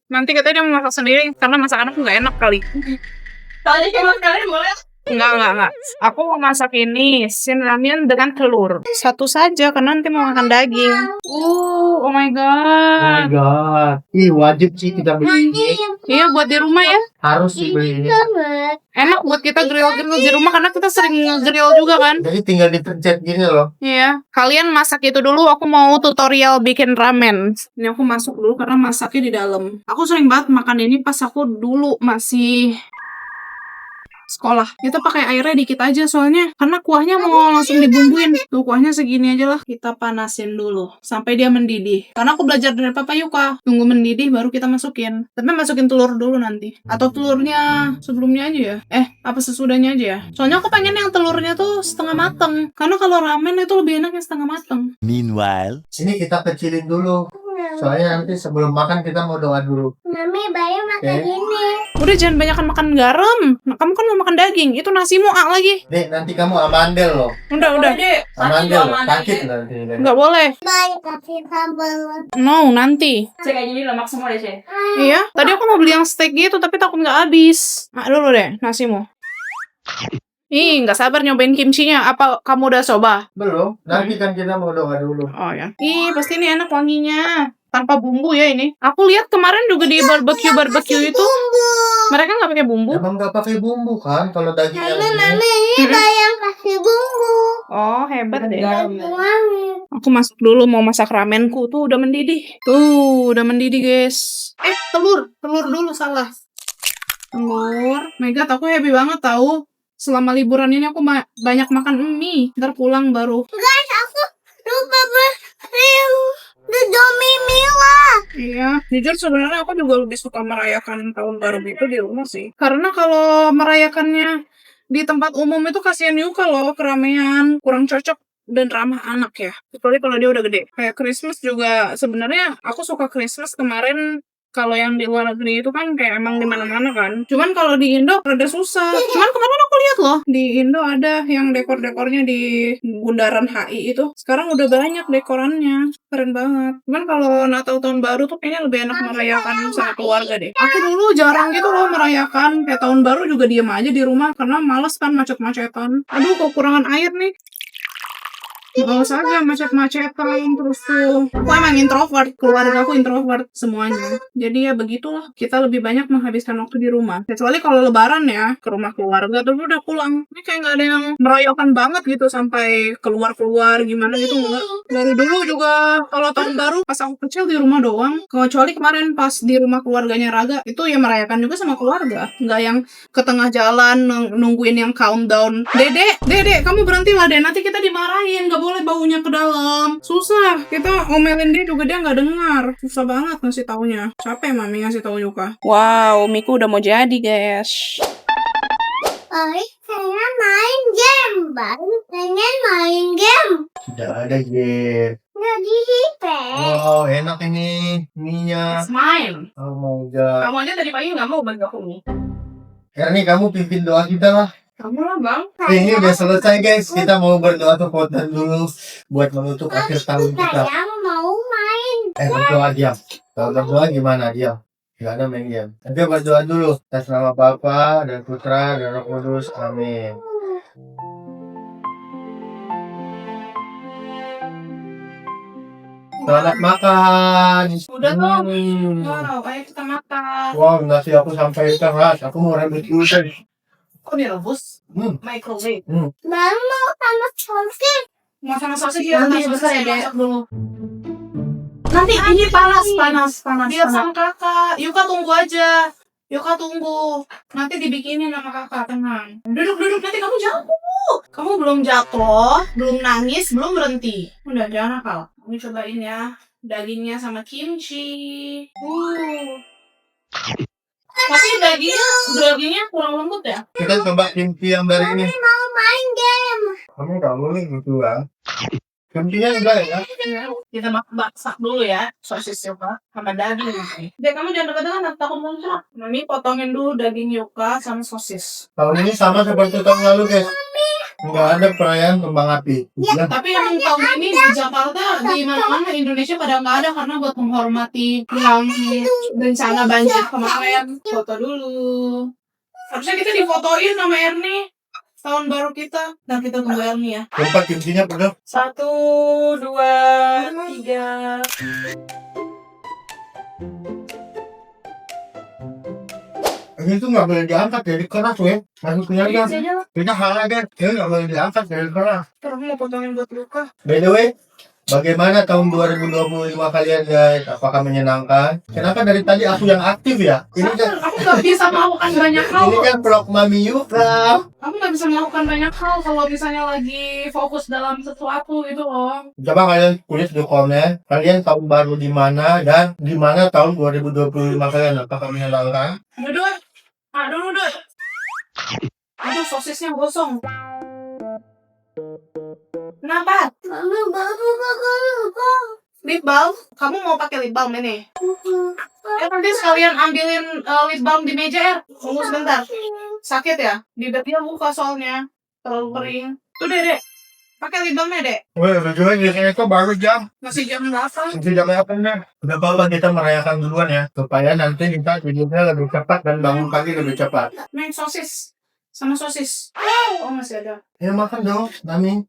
Nanti katanya dia mau masak sendiri karena masakan aku nggak enak kali. Tadi kan kalian boleh. Enggak. Aku mau masak ini shin ramyun dengan telur. Satu saja karena nanti mau makan daging. Oh my god. God. Ih, wajib sih kita beli ini. Iya buat di rumah ya. Harus sih beli ini. Banget. Enak buat kita grill-grill di rumah karena kita sering nge-grill juga kan. Jadi tinggal dipencet gini loh. Iya. Kalian masak itu dulu, aku mau tutorial bikin ramen. Ini aku masuk dulu karena masaknya di dalam. Aku sering banget makan ini pas aku dulu masih sekolah. Kita pakai airnya dikit aja soalnya karena kuahnya mau langsung dibumbuin. Tuh kuahnya segini aja lah. Kita panasin dulu sampai dia mendidih. Karena aku belajar dari Papa Yuka, tunggu mendidih baru kita masukin. Tapi masukin telur dulu nanti. Atau telurnya sebelumnya aja ya? Apa sesudahnya aja ya? Soalnya aku pengen yang telurnya tuh setengah mateng. Karena kalau ramen itu lebih enak yang setengah mateng. Meanwhile, Sini kita kecilin dulu. Soalnya nanti sebelum makan kita mau doa dulu. Mami baru makan Oke. ini. Udah jangan banyakan makan garam. Nah, kamu kan mau makan daging. Itu nasimu lagi. Nih, nanti kamu amandel loh. Udah. Dek. Amandel loh. Sakit nanti. Nggak boleh. Baik kasih sambal. No, nanti. Cek aja ini lemak semua deh, Cek. Iya, tadi aku mau beli yang steak gitu, tapi takut nggak habis. Dulu deh, nasimu. Ih, nggak sabar nyobain kimchinya. Apa kamu udah coba? Belum. Nanti kan kita mau doa dulu. Oh ya. Ih, pasti ini enak wanginya. Tanpa bumbu ya ini. Aku lihat kemarin juga di barbecue itu, mereka nggak pakai bumbu. Emang nggak pakai bumbu kan kalau daging yang ini? Mami ini bayang kasih bumbu. Oh, hebat deh. Wangi. Aku masuk dulu mau masak ramenku. Tuh udah mendidih. Tuh, udah mendidih, guys. Telur dulu salah. telur. Mega, aku happy banget tahu. Selama liburan ini aku banyak makan mie. Ntar pulang baru. Guys, aku lupa beli Indomie Mila. Iya, jujur sebenarnya aku juga lebih suka merayakan tahun baru itu di rumah sih. Karena kalau merayakannya di tempat umum itu kasihan juga loh, keramaian, kurang cocok dan ramah anak ya. Kecuali kalau dia udah gede. Kayak Christmas juga sebenarnya aku suka Christmas kemarin. Kalau yang di luar negeri itu kan kayak emang di mana-mana kan. Cuman kalau di Indo rada susah. Cuman kemarin aku lihat loh di Indo ada yang dekor-dekornya di bundaran HI itu. Sekarang udah banyak dekorannya. Keren banget. Cuman kalau Natal tahun baru tuh kayaknya lebih enak merayakan sama keluarga deh. Aku dulu jarang gitu loh merayakan. Kayak tahun baru juga diem aja di rumah karena males kan macet-macetan. Aduh, kekurangan air nih. Males aja macet-macetan terus tuh. Aku emang introvert, keluarga aku introvert semuanya. Jadi ya begitulah, kita lebih banyak menghabiskan waktu di rumah. Kecuali kalau lebaran ya, ke rumah keluarga terus udah pulang. Ini kayak nggak ada yang merayakan banget gitu sampai keluar-keluar gimana gitu enggak. Dari dulu juga kalau tahun baru pas aku kecil di rumah doang. Kecuali kemarin pas di rumah keluarganya Raga, itu ya merayakan juga sama keluarga. Nggak yang ke tengah jalan nungguin yang countdown. Dede, kamu berhentilah deh, nanti kita dimarahin, nggak boleh baunya ke dalam. Susah, kita omelin dia juga dia nggak dengar. Susah banget ngasih taunya. Capek mami ngasih tau juga. Wow, Miku udah mau jadi guys. Saya main game, Bang. Pengen main game. Tidak ada game. Nggak di HP. Wow, enak ini mie-nya. Smile. Oh my god. Kamu aja tadi pagi nggak mau bagi aku nih. Erni, kamu pimpin doa kita lah. Kamu lah bang. Ini udah selesai guys. Kita mau berdoa kekuatan dulu buat menutup akhir tahun kita. Saya mau main. Berdoa diam. Kalau berdoa gimana diam? Gak ada main game. Nanti berdoa dulu. Atas nama Bapa dan Putra dan Roh Kudus. Amin. Selamat makan. Udah tuh. Hmm. Wow, ayo kita makan. Wow, nasi aku sampai keras. Aku mau rebus dulu guys. Kok direbus? Microwave. Baru mau sama sosis. Mau sama sosis ya? Nanti besar ya deh. Dulu. Nanti ini panas. Biar sama kakak. Yuka tunggu aja. Yuka tunggu. Nanti dibikinin sama kakak, tenang. Duduk. Nanti kamu jatuh. Kamu belum jatuh, belum nangis, belum berhenti. Udah, jangan nakal. Kamu cobain ya. Dagingnya sama kimchi. Tapi dagingnya kurang lembut ya? Kita coba kimchi yang dari ini. Mau main game. Kamu gak boleh gitu lah. Kimchinya enggak ya? Kita masak dulu ya, sosis Yuka sama daging. Dek, kamu jangan dekat-dekat, takut muncrat. Mami potongin dulu daging Yuka sama sosis. Tahun ini sama seperti tahun lalu guys. Nggak ada perayaan kembang api. Ya. Tapi emang tahun ini di Jakarta, di mana-mana Indonesia pada nggak ada karena buat menghormati yang bencana banjir kemarin. Foto dulu. Harusnya kita difotoin sama Ernie. Tahun baru kita. Dan kita tunggu Ernie ya. Tempat kimchinya penuh. 1, 2, 3. Ini tuh nggak boleh diangkat dari keras weh. Masuknya kan. Kita halal guys. Ini nggak boleh diangkat dari keras. Terus mau potongin buat Luka. By the way, bagaimana tahun 2025 kalian guys? Apakah menyenangkan? Kenapa dari tadi aku yang aktif ya? Ini kan, Aku nggak bisa melakukan banyak hal. ini kan vlog Mami Yuka. Aku nggak bisa melakukan banyak hal kalau misalnya lagi fokus dalam sesuatu gitu loh. Coba kalian tulis di komen. Kalian tahun baru di mana dan di mana tahun 2025 kalian? Apakah menyenangkan? Aduh, Aduh, sosisnya gosong. Kenapa? Mami baru Lip balm? Kamu mau pakai lip balm ini? Nanti sekalian ambilin lip balm di meja, tunggu sebentar. Sakit ya? Bibirnya buka soalnya. Terlalu kering. Tuh, Dek. Pakai lip balmnya, Dek. Weh, tujuan biasanya itu baru jam. Masih jam 8. Nanti jam 8 nih. Udah apa kita merayakan duluan ya. Supaya nanti kita tidurnya lebih cepat dan bangun pagi lebih cepat. Main sosis. Sama sosis. Oh, masih ada. Ya makan dong, Mami.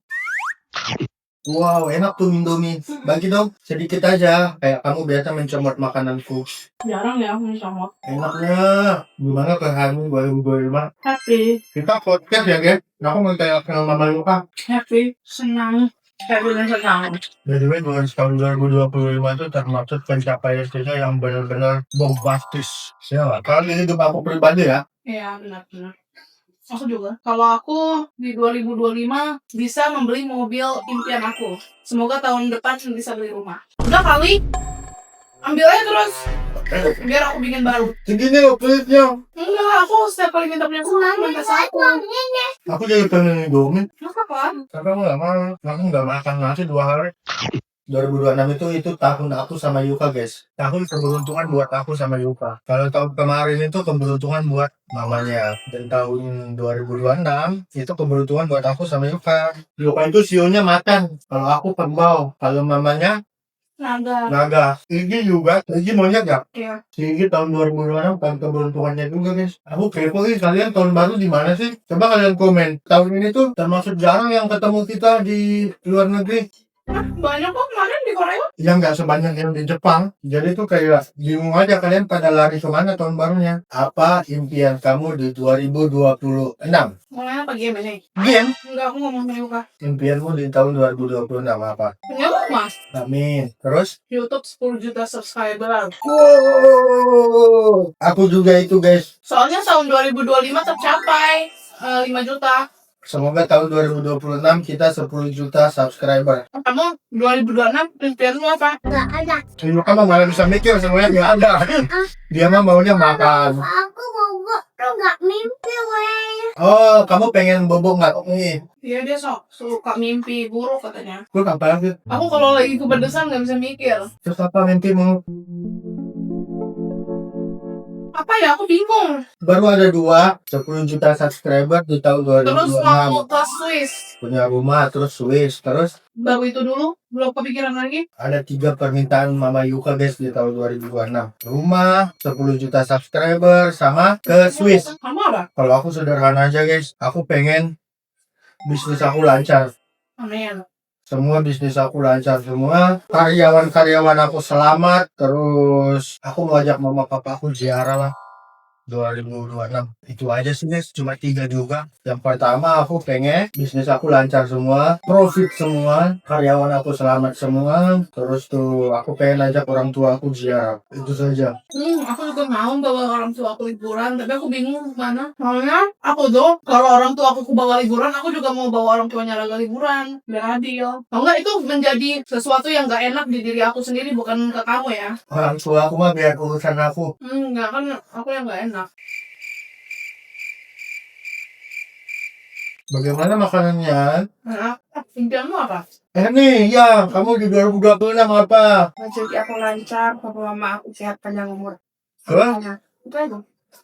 Wow, enak tuh Indomie. Bagi dong, sedikit aja. Kayak kamu biasa mencomot makananku. Jarang ya aku sama. Enaknya. Gimana keharuan 2025? Happy. Kita podcast ya, guys. Aku mau tanya ke Mama Luka. Happy. Senang. Happiness tangan. By the way, bulan tahun 2025 itu termasuk pencapaian kita yang benar-benar bombastis. Siapa? Kalau ini hidup aku pribadi ya. Iya, benar-benar. Aku juga. Kalau aku di 2025 bisa membeli mobil impian aku. Semoga tahun depan bisa beli rumah. Udah kali. Ambil aja terus. Biar aku bikin baru. Segini loh kulitnya. Enggak, aku setiap kali minta punya minta satu. Aku jadi pengen Indomie. Masa kan? Tapi aku nggak mau. Aku nggak makan nasi 2 hari. 2026 itu tahun aku sama Yuka guys. Tahun keberuntungan buat aku sama Yuka. Kalau tahun kemarin itu keberuntungan buat mamanya. Dan tahun 2026 itu keberuntungan buat aku sama Yuka. Yuka itu sionya makan. Kalau aku kerbau. Kalau mamanya naga. Igi juga. Igi monyet ya? Iya. Si Igi tahun 2026 tahun keberuntungannya juga guys. Aku kepo nih kalian tahun baru di mana sih? Coba kalian komen. Tahun ini tuh termasuk jarang yang ketemu kita di luar negeri. Banyak kok kemarin di Korea. Yang nggak sebanyak yang di Jepang. Jadi tuh kayak bingung aja kalian pada lari kemana tahun barunya. Apa impian kamu di 2026? Mulai apa game ini? Game? Enggak, aku ngomong sama Yuka. Impianmu di tahun 2026 apa? Punya rumah. Amin. Terus? YouTube 10 juta subscriber. Wow. Aku juga itu guys. Soalnya tahun 2025 tercapai 5 juta. Semoga tahun 2026 kita 10 juta subscriber. Kamu 2026 impianmu apa? Nggak ada. Yuka mah malah bisa mikir semuanya nggak ada. Dia mah maunya makan. Aku bobo tuh nggak mimpi weh. Oh, kamu pengen bobo nggak? Nih, Iya, dia suka mimpi buruk katanya. gue apa lagi? Aku kalau lagi kepedesan nggak bisa mikir. Terus apa mimpimu? Apa ya? Aku bingung. Baru ada 10 juta subscriber di tahun Terus mau 2026. ke Swiss. Punya rumah, terus Swiss, terus Baru itu dulu, belum kepikiran lagi. ada 3 permintaan Mama Yuka guys di tahun 2026. Rumah, 10 juta subscriber, sama ke Swiss. Kamu apa? Kalau aku sederhana aja guys, aku pengen bisnis aku lancar. Amin. Semua bisnis aku lancar semua. Karyawan-karyawan aku selamat. Terus aku mau ajak mama papa aku ziarah lah. 2026. Itu aja sih guys, cuma 3 juga. Yang pertama aku pengen bisnis aku lancar semua, profit semua, karyawan aku selamat semua. Terus tuh aku pengen ajak orang tua aku ziarah. Itu saja. Aku juga mau bawa orang tua aku liburan, tapi aku bingung kemana. Soalnya aku tuh, kalau orang tua aku bawa liburan, aku juga mau bawa orang tuanya Raga liburan. Biar adil. Kalau enggak, itu menjadi sesuatu yang gak enak di diri aku sendiri, bukan ke kamu ya. Orang tua aku mah biar urusan aku. Enggak, kan aku yang gak enak. Bagaimana makanannya? Nah, impianmu apa? Nih, ya, kamu di 2026 apa? Rezeki aku lancar, papa mama aku sehat panjang umur. Apa? Itu aja.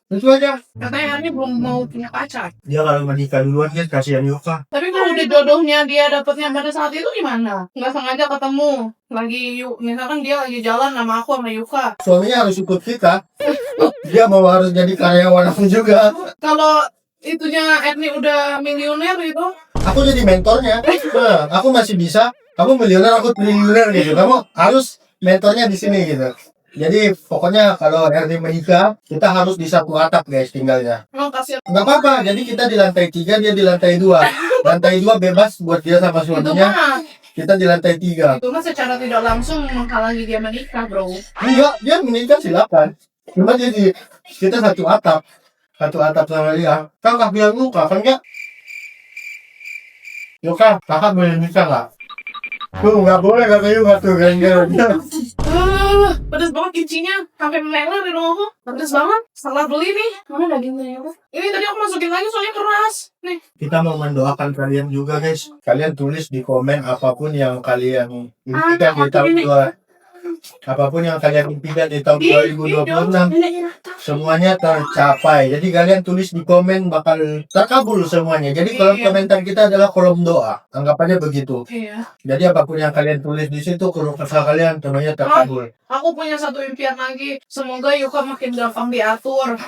Itu aja. Katanya Hani belum mau punya pacar. Dia kalau menikah duluan kan kasihan Yuka. Tapi kalau udah jodohnya dia dapetnya pada saat itu gimana? Nggak sengaja ketemu. Misalkan dia lagi jalan sama aku sama Yuka. Suaminya harus ikut kita. Dia mau harus jadi karyawan aku juga. Kalau itunya Erni udah miliuner itu, Aku jadi mentornya. Nah, aku masih bisa. Kamu milioner, aku triliuner gitu. Kamu harus mentornya di sini gitu. Jadi pokoknya kalau Erni menikah, kita harus di satu atap guys tinggalnya. emang kasihan. Nggak apa-apa. Jadi kita di lantai 3, dia di lantai 2. Lantai 2 bebas buat dia sama Itu suaminya. mah, Kita di lantai 3. itu mah secara tidak langsung menghalangi dia menikah, bro. Enggak, dia menikah silakan. Cuma jadi kita satu atap. Satu atap sama dia. Kan kasihan Yuka, kan enggak? Yuka, kakak boleh nikah nggak? Tuh, nggak boleh kata Yuka tuh, kan? Pedes banget kincinya, sampai meneler di rumahku. Pedes banget. Salah beli nih. Mana dagingnya apa? Ini tadi aku masukin lagi soalnya keras. Nih. Kita mau mendoakan kalian juga guys. Kalian tulis di komen apapun yang kalian impikan di tahun apapun yang kalian impikan di tahun 2026. Semuanya tercapai. Jadi kalian tulis di komen bakal terkabul semuanya. Jadi kolom komentar kita adalah kolom doa. Anggap aja begitu. Iya. Jadi apapun yang kalian tulis di situ, keluh kesah kalian semuanya terkabul. Aku punya satu impian lagi. Semoga Yuka makin gampang diatur.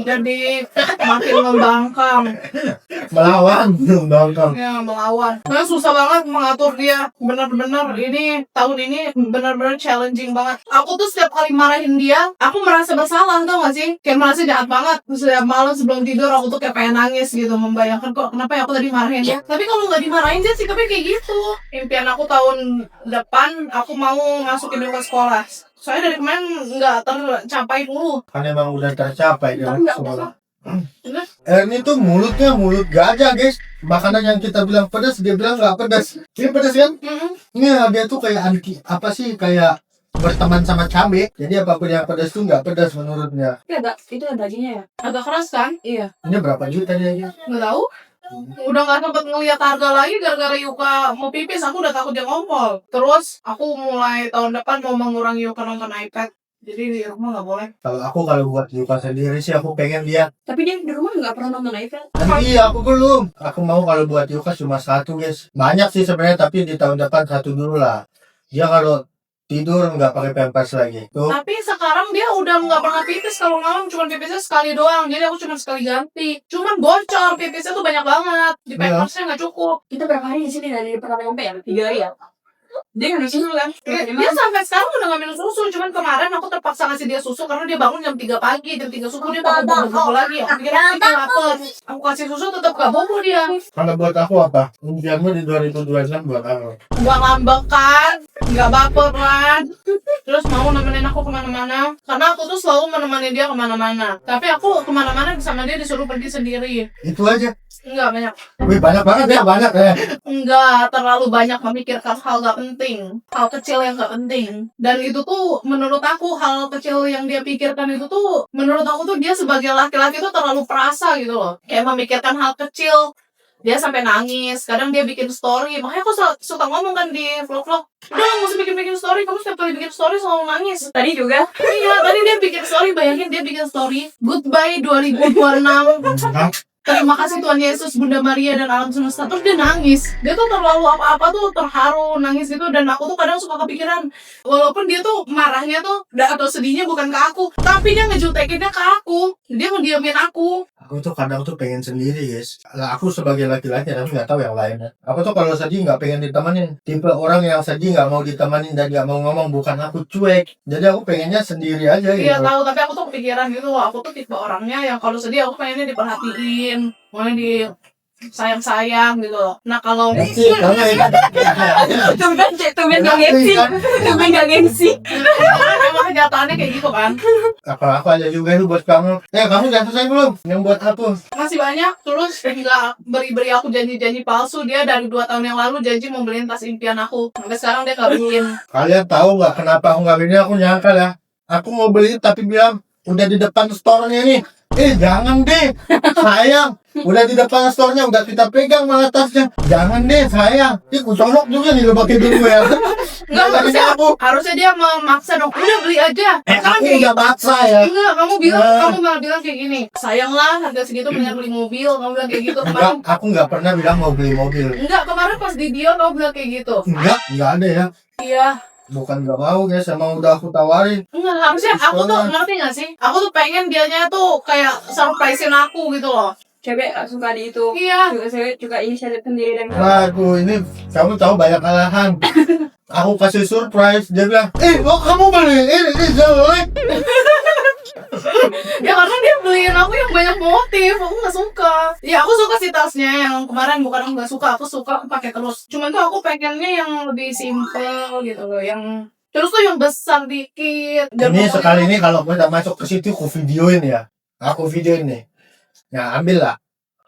Jadi makin membangkang. Melawan, bangkang. Ya, melawan. Karena susah banget mengatur dia. Benar-benar ini tahun ini benar-benar challenging banget. Aku tuh setiap kali marahin dia, aku merasa bersalah salah, tau gak sih? Kayak merasa jahat banget. Setiap malam sebelum tidur aku tuh kayak pengen nangis gitu, membayangkan kok kenapa ya aku tadi marahin dia. Tapi kalau nggak dimarahin dia sikapnya kayak gitu. Impian aku tahun depan aku mau masukin dia ke sekolah. Soalnya dari kemarin nggak tercapai dulu. Kan emang udah tercapai Tapi kan nggak sekolah. Terus Ini tuh mulutnya mulut gajah guys. Makanan yang kita bilang pedas dia bilang nggak pedas. Ini pedas kan? Ini dia tuh kayak apa sih, kayak berteman sama cabai. Jadi apapun yang pedas tuh nggak pedas menurutnya. Itu ada dagingnya ya? agak keras kan? Iya. Ini berapa juta dia aja? Nggak tahu. Udah nggak sempet ngeliat harga lagi gara-gara Yuka mau pipis. Aku udah takut dia ngompol. Terus aku mulai tahun depan mau mengurangi Yuka nonton iPad. Jadi di rumah nggak boleh. Kalau buat Yuka sendiri sih aku pengen dia. Tapi dia di rumah nggak pernah nonton iPad. Iya aku belum. Aku mau kalau buat Yuka cuma satu guys. Banyak sih sebenarnya tapi di tahun depan satu dulu lah. Dia kalau tidur nggak pakai pampers lagi. Tuh. Tapi sekarang dia udah nggak pernah pipis. Kalau malam cuma pipisnya sekali doang. Jadi aku cuma sekali ganti. Cuman bocor pipisnya tuh banyak banget. Di pampersnya nggak cukup. Kita berapa hari di sini dari pertama sampai ya? 3 hari ya? Dia nggak minum susu kan? Dia sampai sekarang udah nggak minum susu. Cuman kemarin aku terpaksa ngasih dia susu karena dia bangun jam 3 pagi. Jam 3 subuh dia bobo lagi. Aku pikir dia lapar. Aku kasih susu tetap gak bobo dia. Kalau buat aku apa? Impianmu di 2026 buat apa? Gak ngambek kan, gak baper kan. Terus mau nemenin aku kemana-mana. Karena aku tuh selalu menemani dia kemana-mana. Tapi aku kemana-mana sama dia disuruh pergi sendiri. Itu aja. Enggak banyak. Wih banyak banget ya, banyak ya. Enggak terlalu banyak memikirkan hal gak penting. Hal kecil yang gak penting. Dan itu tuh menurut aku hal kecil yang dia pikirkan itu tuh menurut aku tuh dia sebagai laki-laki tuh terlalu perasa gitu loh. Kayak memikirkan hal kecil. Dia sampai nangis. Kadang dia bikin story. Makanya aku suka ngomong kan di vlog-vlog. Udah gak usah bikin story. Kamu setiap kali bikin story selalu nangis. Tadi juga. Iya tadi dia bikin story. Bayangin dia bikin story. Goodbye 2026. Terima kasih Tuhan Yesus, Bunda Maria, dan alam semesta. Terus dia nangis. Dia tuh terlalu apa-apa tuh terharu, nangis gitu. Dan aku tuh kadang suka kepikiran. Walaupun dia tuh marahnya tuh atau sedihnya bukan ke aku. Tapi dia ngejutekinnya ke aku. Dia ngediamin aku. Aku tuh kadang tuh pengen sendiri guys. Lah aku sebagai laki-laki tapi nggak tahu yang lainnya. Aku tuh kalau sedih nggak pengen ditemenin. Tipe orang yang sedih nggak mau ditemenin dan nggak mau ngomong, bukan aku cuek. Jadi aku pengennya sendiri aja gitu. Iya tahu, tapi aku tuh kepikiran gitu. Aku tuh tipe orangnya yang kalau sedih aku pengennya diperhatiin. Maunya di sayang-sayang gitu. Nah kalau Tumben gak gengsi. Tumben gak gengsi. emang kenyataannya kayak gitu kan. aku aja juga itu buat kamu. Kamu udah selesai belum? Yang buat aku? Masih banyak. Terus nggak beri aku janji-janji palsu. Dia dari 2 tahun yang lalu janji mau beliin tas impian aku. Sampai sekarang dia nggak beliin. Kalian tahu nggak kenapa aku nggak beli? Aku nyangka ya. Aku mau beli tapi bilang udah di depan store-nya nih. Jangan deh, sayang. Udah di depan store-nya, udah kita pegang malah tasnya. Jangan deh, sayang. Ku colok juga nih lo pakai dulu ya. Enggak, harusnya dia memaksa dong. Udah beli aja. Aku udah maksa ya. Enggak, kamu malah bilang kayak gini. Sayang lah, harga segitu mendingan beli mobil. Kamu bilang kayak gitu Enggak, kemarin. aku nggak pernah bilang mau beli mobil. Enggak, kemarin pas di Dior kamu bilang kayak gitu. Enggak ada ya. Iya. Bukan nggak mau guys, emang udah aku tawarin. Enggak, harusnya aku tuh ngerti gak sih? Aku tuh pengen dianya tuh kayak surprisein aku gitu loh. Cewek suka di itu. Iya. Cewek juga inisiatif sendiri dan Waduh, ini kamu tahu banyak alahan. Aku kasih surprise, dia bilang, kamu beli ini jelek. Ya karena dia beliin aku yang banyak motif, aku gak suka. Ya aku suka sih tasnya, yang kemarin bukan aku gak suka, aku suka pakai terus. Cuman tuh aku pengennya yang lebih simple gitu loh, yang terus tuh yang besar dikit. Dan Ini pokoknya- sekali ini kalau udah masuk ke situ aku videoin ya. Aku videoin nih. Ya ambil lah.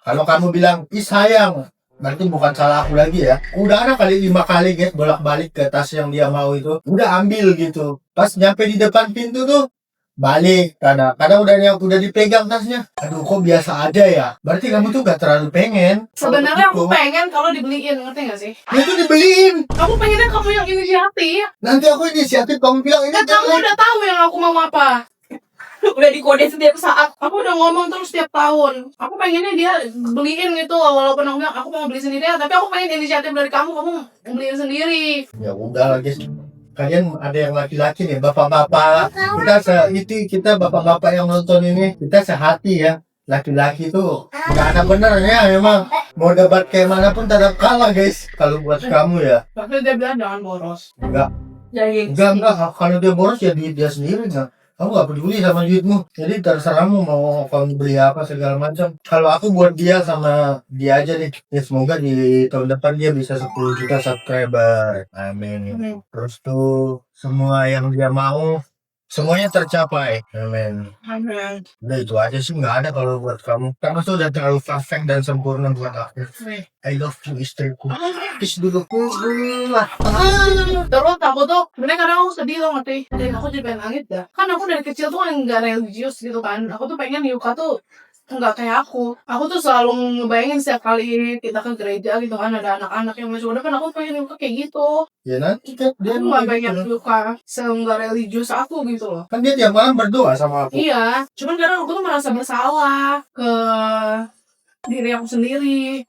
Kalau kamu bilang, sayang, berarti bukan salah aku lagi ya. Udah ada kali 5 kali guys bolak-balik ke tas yang dia mau itu. Udah ambil gitu. Pas nyampe di depan pintu tuh, balik kadang udah dipegang tasnya. Aduh kok biasa aja ya. Berarti kamu tuh gak terlalu pengen. Sebenarnya Kalau aku begitu. pengen kalau dibeliin, ngerti gak sih? Dia tuh dibeliin. Aku pengennya kamu yang inisiatif. Nanti aku inisiatif kamu bilang ini Kan kamu jelek. udah tahu yang aku mau apa. udah dikode setiap saat. Aku udah ngomong terus setiap tahun. Aku pengennya dia beliin gitu, walaupun aku bilang aku mau beli sendiri, tapi aku pengen inisiatif dari kamu beliin sendiri. Ya udah lah guys. Kalian ada yang laki-laki nih, bapak-bapak. Kita bapak-bapak yang nonton ini, kita sehati ya. Laki-laki tuh nggak ada benernya memang. Mau debat kayak manapun tetap kalah guys. Kalau buat kamu ya. Tapi dia bilang jangan boros. Enggak. Jadi Kalau dia boros ya duit dia sendiri nggak. Aku nggak peduli sama duitmu. Jadi terserahmu mau kamu beli apa segala macam. Kalau aku buat dia sama dia aja deh. Ya semoga di tahun depan dia bisa 10 juta subscriber. Amin. Amin. Terus tuh semua yang dia mau semuanya tercapai. Amin. Amin. Udah itu aja sih, nggak ada kalau buat kamu. Kamu tuh udah terlalu perfect dan sempurna buat aku. I love you istriku. Kiss dulu. Terus aku tuh sebenarnya kadang aku sedih loh, ngerti? Dan aku jadi pengen nangis dah. Kan aku dari kecil tuh nggak religius gitu kan. Aku tuh pengen Yuka tuh nggak kayak aku. Aku tuh selalu ngebayangin setiap kali kita ke gereja gitu kan, ada anak-anak yang masih udah kan, aku pengen Yuka kayak gitu. Ya nanti kan dia Aku nggak pengen Yuka nggak religius aku gitu loh. kan dia tiap malam berdoa sama aku. Iya, cuman kadang aku tuh merasa bersalah ke diri aku sendiri.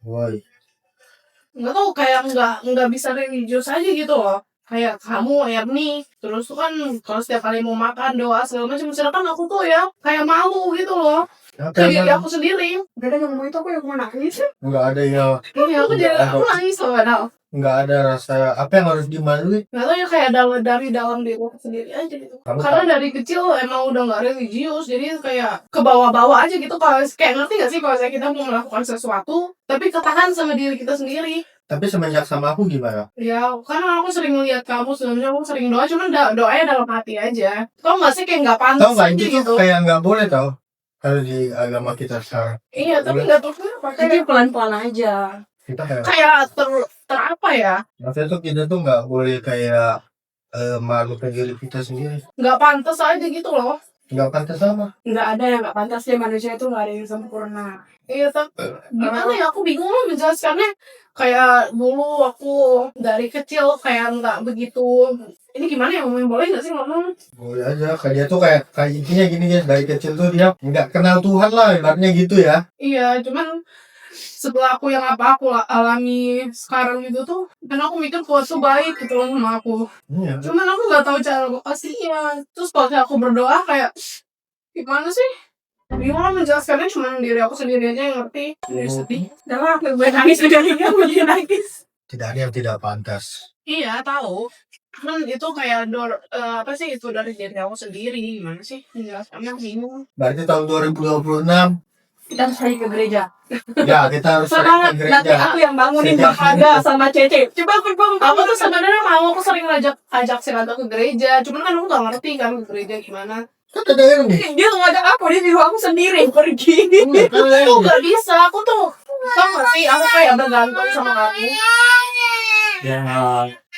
Woi. Nggak tahu, kayak nggak bisa religius aja gitu loh. Kayak kamu Erni, terus tuh kan kalau setiap kali mau makan doa segala macam, sedangkan aku tuh ya kayak malu gitu loh ke diri aku sendiri. Udah ngomong itu aku yang mau nangis. Nggak ada ya. Iya, aku nangis loh padahal. Nggak ada rasa apa yang harus dimalui. Nggak tahu ya, kayak dari dalam diri aku sendiri aja gitu. Kamu Karena dari kecil emang udah nggak religius, jadi kayak ke bawah-bawah aja gitu. Kalau kayak ngerti nggak sih kalau kita mau melakukan sesuatu, tapi ketahan sama diri kita sendiri. Tapi semenjak sama aku gimana? Ya, karena aku sering melihat kamu sebelumnya, aku sering doa, cuman doanya dalam hati aja. Tau gak sih, kayak gak pantas Tahu nggak aja itu gitu. tuh kayak nggak boleh tau kalau di agama kita sekarang. Iya, tapi gak tau kenapa. Jadi pelan-pelan aja. Kita Kayak ter apa ya, maksudnya tuh kita tuh nggak boleh kayak malu ke diri kita sendiri. gak pantas aja gitu loh. Nggak pantas sama. Nggak ada yang nggak pantas ya, manusia itu nggak ada yang sempurna. Iya, gimana ya, aku bingung lah menjelaskannya. Kayak dulu aku dari kecil kayak nggak begitu. Ini gimana ya, ngomongin, boleh nggak sih ngomong? Boleh aja. Kayak dia tuh kayak intinya gini guys, dari kecil tuh dia nggak kenal Tuhan lah, ibaratnya gitu ya. Iya, cuman setelah aku yang apa aku alami sekarang gitu tuh, dan aku mikir kalau tuh baik gitu loh sama aku. Iya. Cuman aku gak tahu cara kasihnya. Terus kalau aku berdoa kayak gimana sih? Gimana menjelaskannya, cuma diri aku sendiri aja yang ngerti. Jadi sedih. Udah lah, aku gue nangis udah ini aku jadi nangis. Tidak ada yang tidak pantas. Iya, tahu. Cuman itu kayak apa sih, itu dari diri aku sendiri. Gimana sih menjelaskannya, bingung. Berarti tahun 2026 Kita harus pergi ke gereja. ya kita harus Semangat, ke nanti gereja. aku yang bangunin Sejak Bang Aga sama Cece. Coba aku bangun. Aku tuh sebenarnya mau, aku sering ajak si Raga ke gereja. Cuman kan aku gak ngerti kan ke gereja gimana. Kan ada yang nih. Dia tuh ngajak aku, dia nyuruh aku sendiri pergi. Aku gak bisa, aku tuh tau gak sih, aku kayak bergantung sama kamu. Ya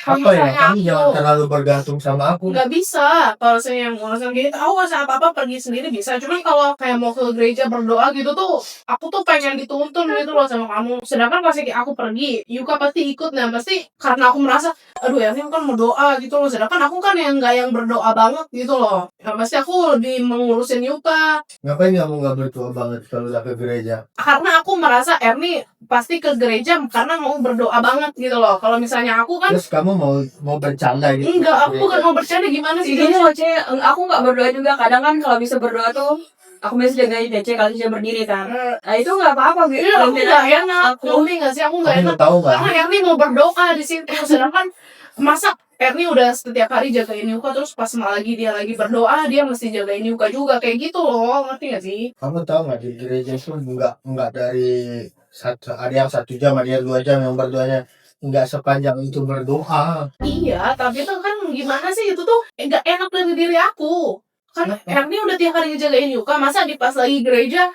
apa ya, kamu jangan terlalu bergantung sama aku. Nggak bisa, kalau saya yang ngurusin gitu, aku nggak apa-apa pergi sendiri bisa. Cuman kalau kayak mau ke gereja berdoa gitu tuh, aku tuh pengen dituntun gitu loh sama kamu. Sedangkan pasti aku pergi, Yuka pasti ikut, nah pasti karena aku merasa, aduh ya kan mau doa gitu loh. Sedangkan aku kan yang nggak yang berdoa banget gitu loh. Nah, pasti aku lebih mengurusin Yuka. Ngapain kamu nggak berdoa banget kalau udah ke gereja? Karena aku merasa Erni pasti ke gereja karena mau berdoa banget gitu loh. Kalau misalnya aku kan, Terus kamu mau bercanda gitu? enggak, aku bukan mau bercanda, gimana sih? Gini loh Ce, aku nggak berdoa juga. Kadang kan kalau bisa berdoa tuh, aku biasa jagain Cece kalau dia berdiri kan. Nah itu nggak apa-apa gitu. Iya, aku nggak enak. Aku Ngerti nggak sih? Aku nggak Kamu enak. tahu nggak? Karena Erni mau berdoa di situ. Sedangkan masa Erni udah setiap hari jagain Yuka, terus pas dia lagi berdoa, dia mesti jagain Yuka juga, kayak gitu loh. Ngerti nggak sih? Kamu tahu nggak di gereja itu nggak dari ada yang 1 jam, ada yang 2 jam yang berdoanya. Nggak sepanjang itu berdoa. Iya, tapi itu kan gimana sih, itu tuh nggak enak dari diri aku. Kan Erni udah tiap hari ngejagain Yuka, masa di pas lagi gereja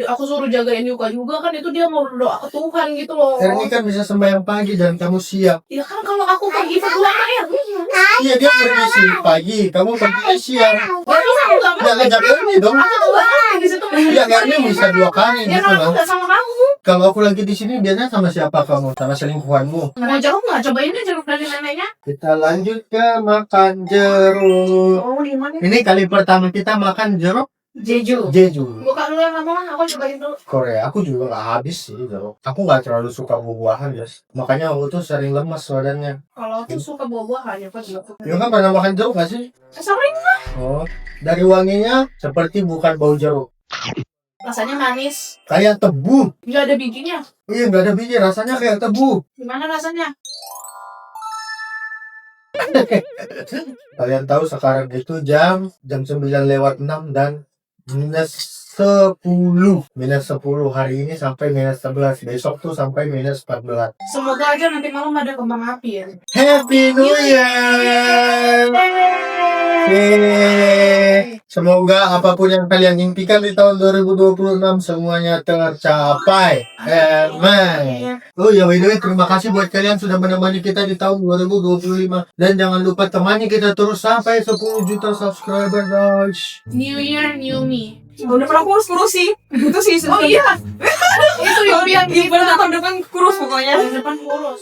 aku suruh jagain Yuka juga, kan itu dia mau berdoa ke Tuhan gitu loh. Erni kan bisa sembahyang pagi dan kamu siap. Ya kan kalau aku pergi berdua sama Erni gimana? Iya, dia pergi sih pagi, kamu pergi siang. Terus aku nggak mau. Ya ngajak Erni dong. Aku tuh banget di situ. Ya Erni bisa 2 kali Ya gitu kan aku loh. nggak sama kamu. Kalau aku lagi di sini biasanya sama siapa kamu? Sama selingkuhanmu. Mau jauh nggak? Cobain deh jeruk dari neneknya. Kita lanjut ke makan jeruk. Oh di mana? Ini kali pertama kita makan jeruk Jeju. Jeju. Buka dulu yang kamu lah, aku cobain dulu. Korea, aku juga nggak habis sih jeruk. Aku nggak terlalu suka buah-buahan guys. Makanya aku tuh sering lemas badannya. Kalau aku suka buah-buahan, aku juga suka. You kan pernah makan jeruk gak sih? Sering lah. Oh, dari wanginya seperti bukan bau jeruk. Rasanya manis, Kayak tebu. nggak ada bijinya. Iya, nggak ada biji, rasanya kayak tebu. Gimana rasanya? Kalian tahu sekarang itu jam 9:06 dan -10. -10 hari ini sampai -11. Besok tuh sampai -14. Semoga aja nanti malam ada kembang api ya. Happy New Year! Yeay. Semoga apapun yang kalian impikan di tahun 2026 semuanya tercapai. Amin. Oh ya, by the way, terima kasih buat kalian sudah menemani kita di tahun 2025. Dan jangan lupa temani kita terus sampai 10 juta subscriber, guys. New Year, new me. Tahun depan aku kurus sih. Itu sih. Oh iya. Itu impian Gimana kita. tahun depan kurus pokoknya. Tahun depan kurus.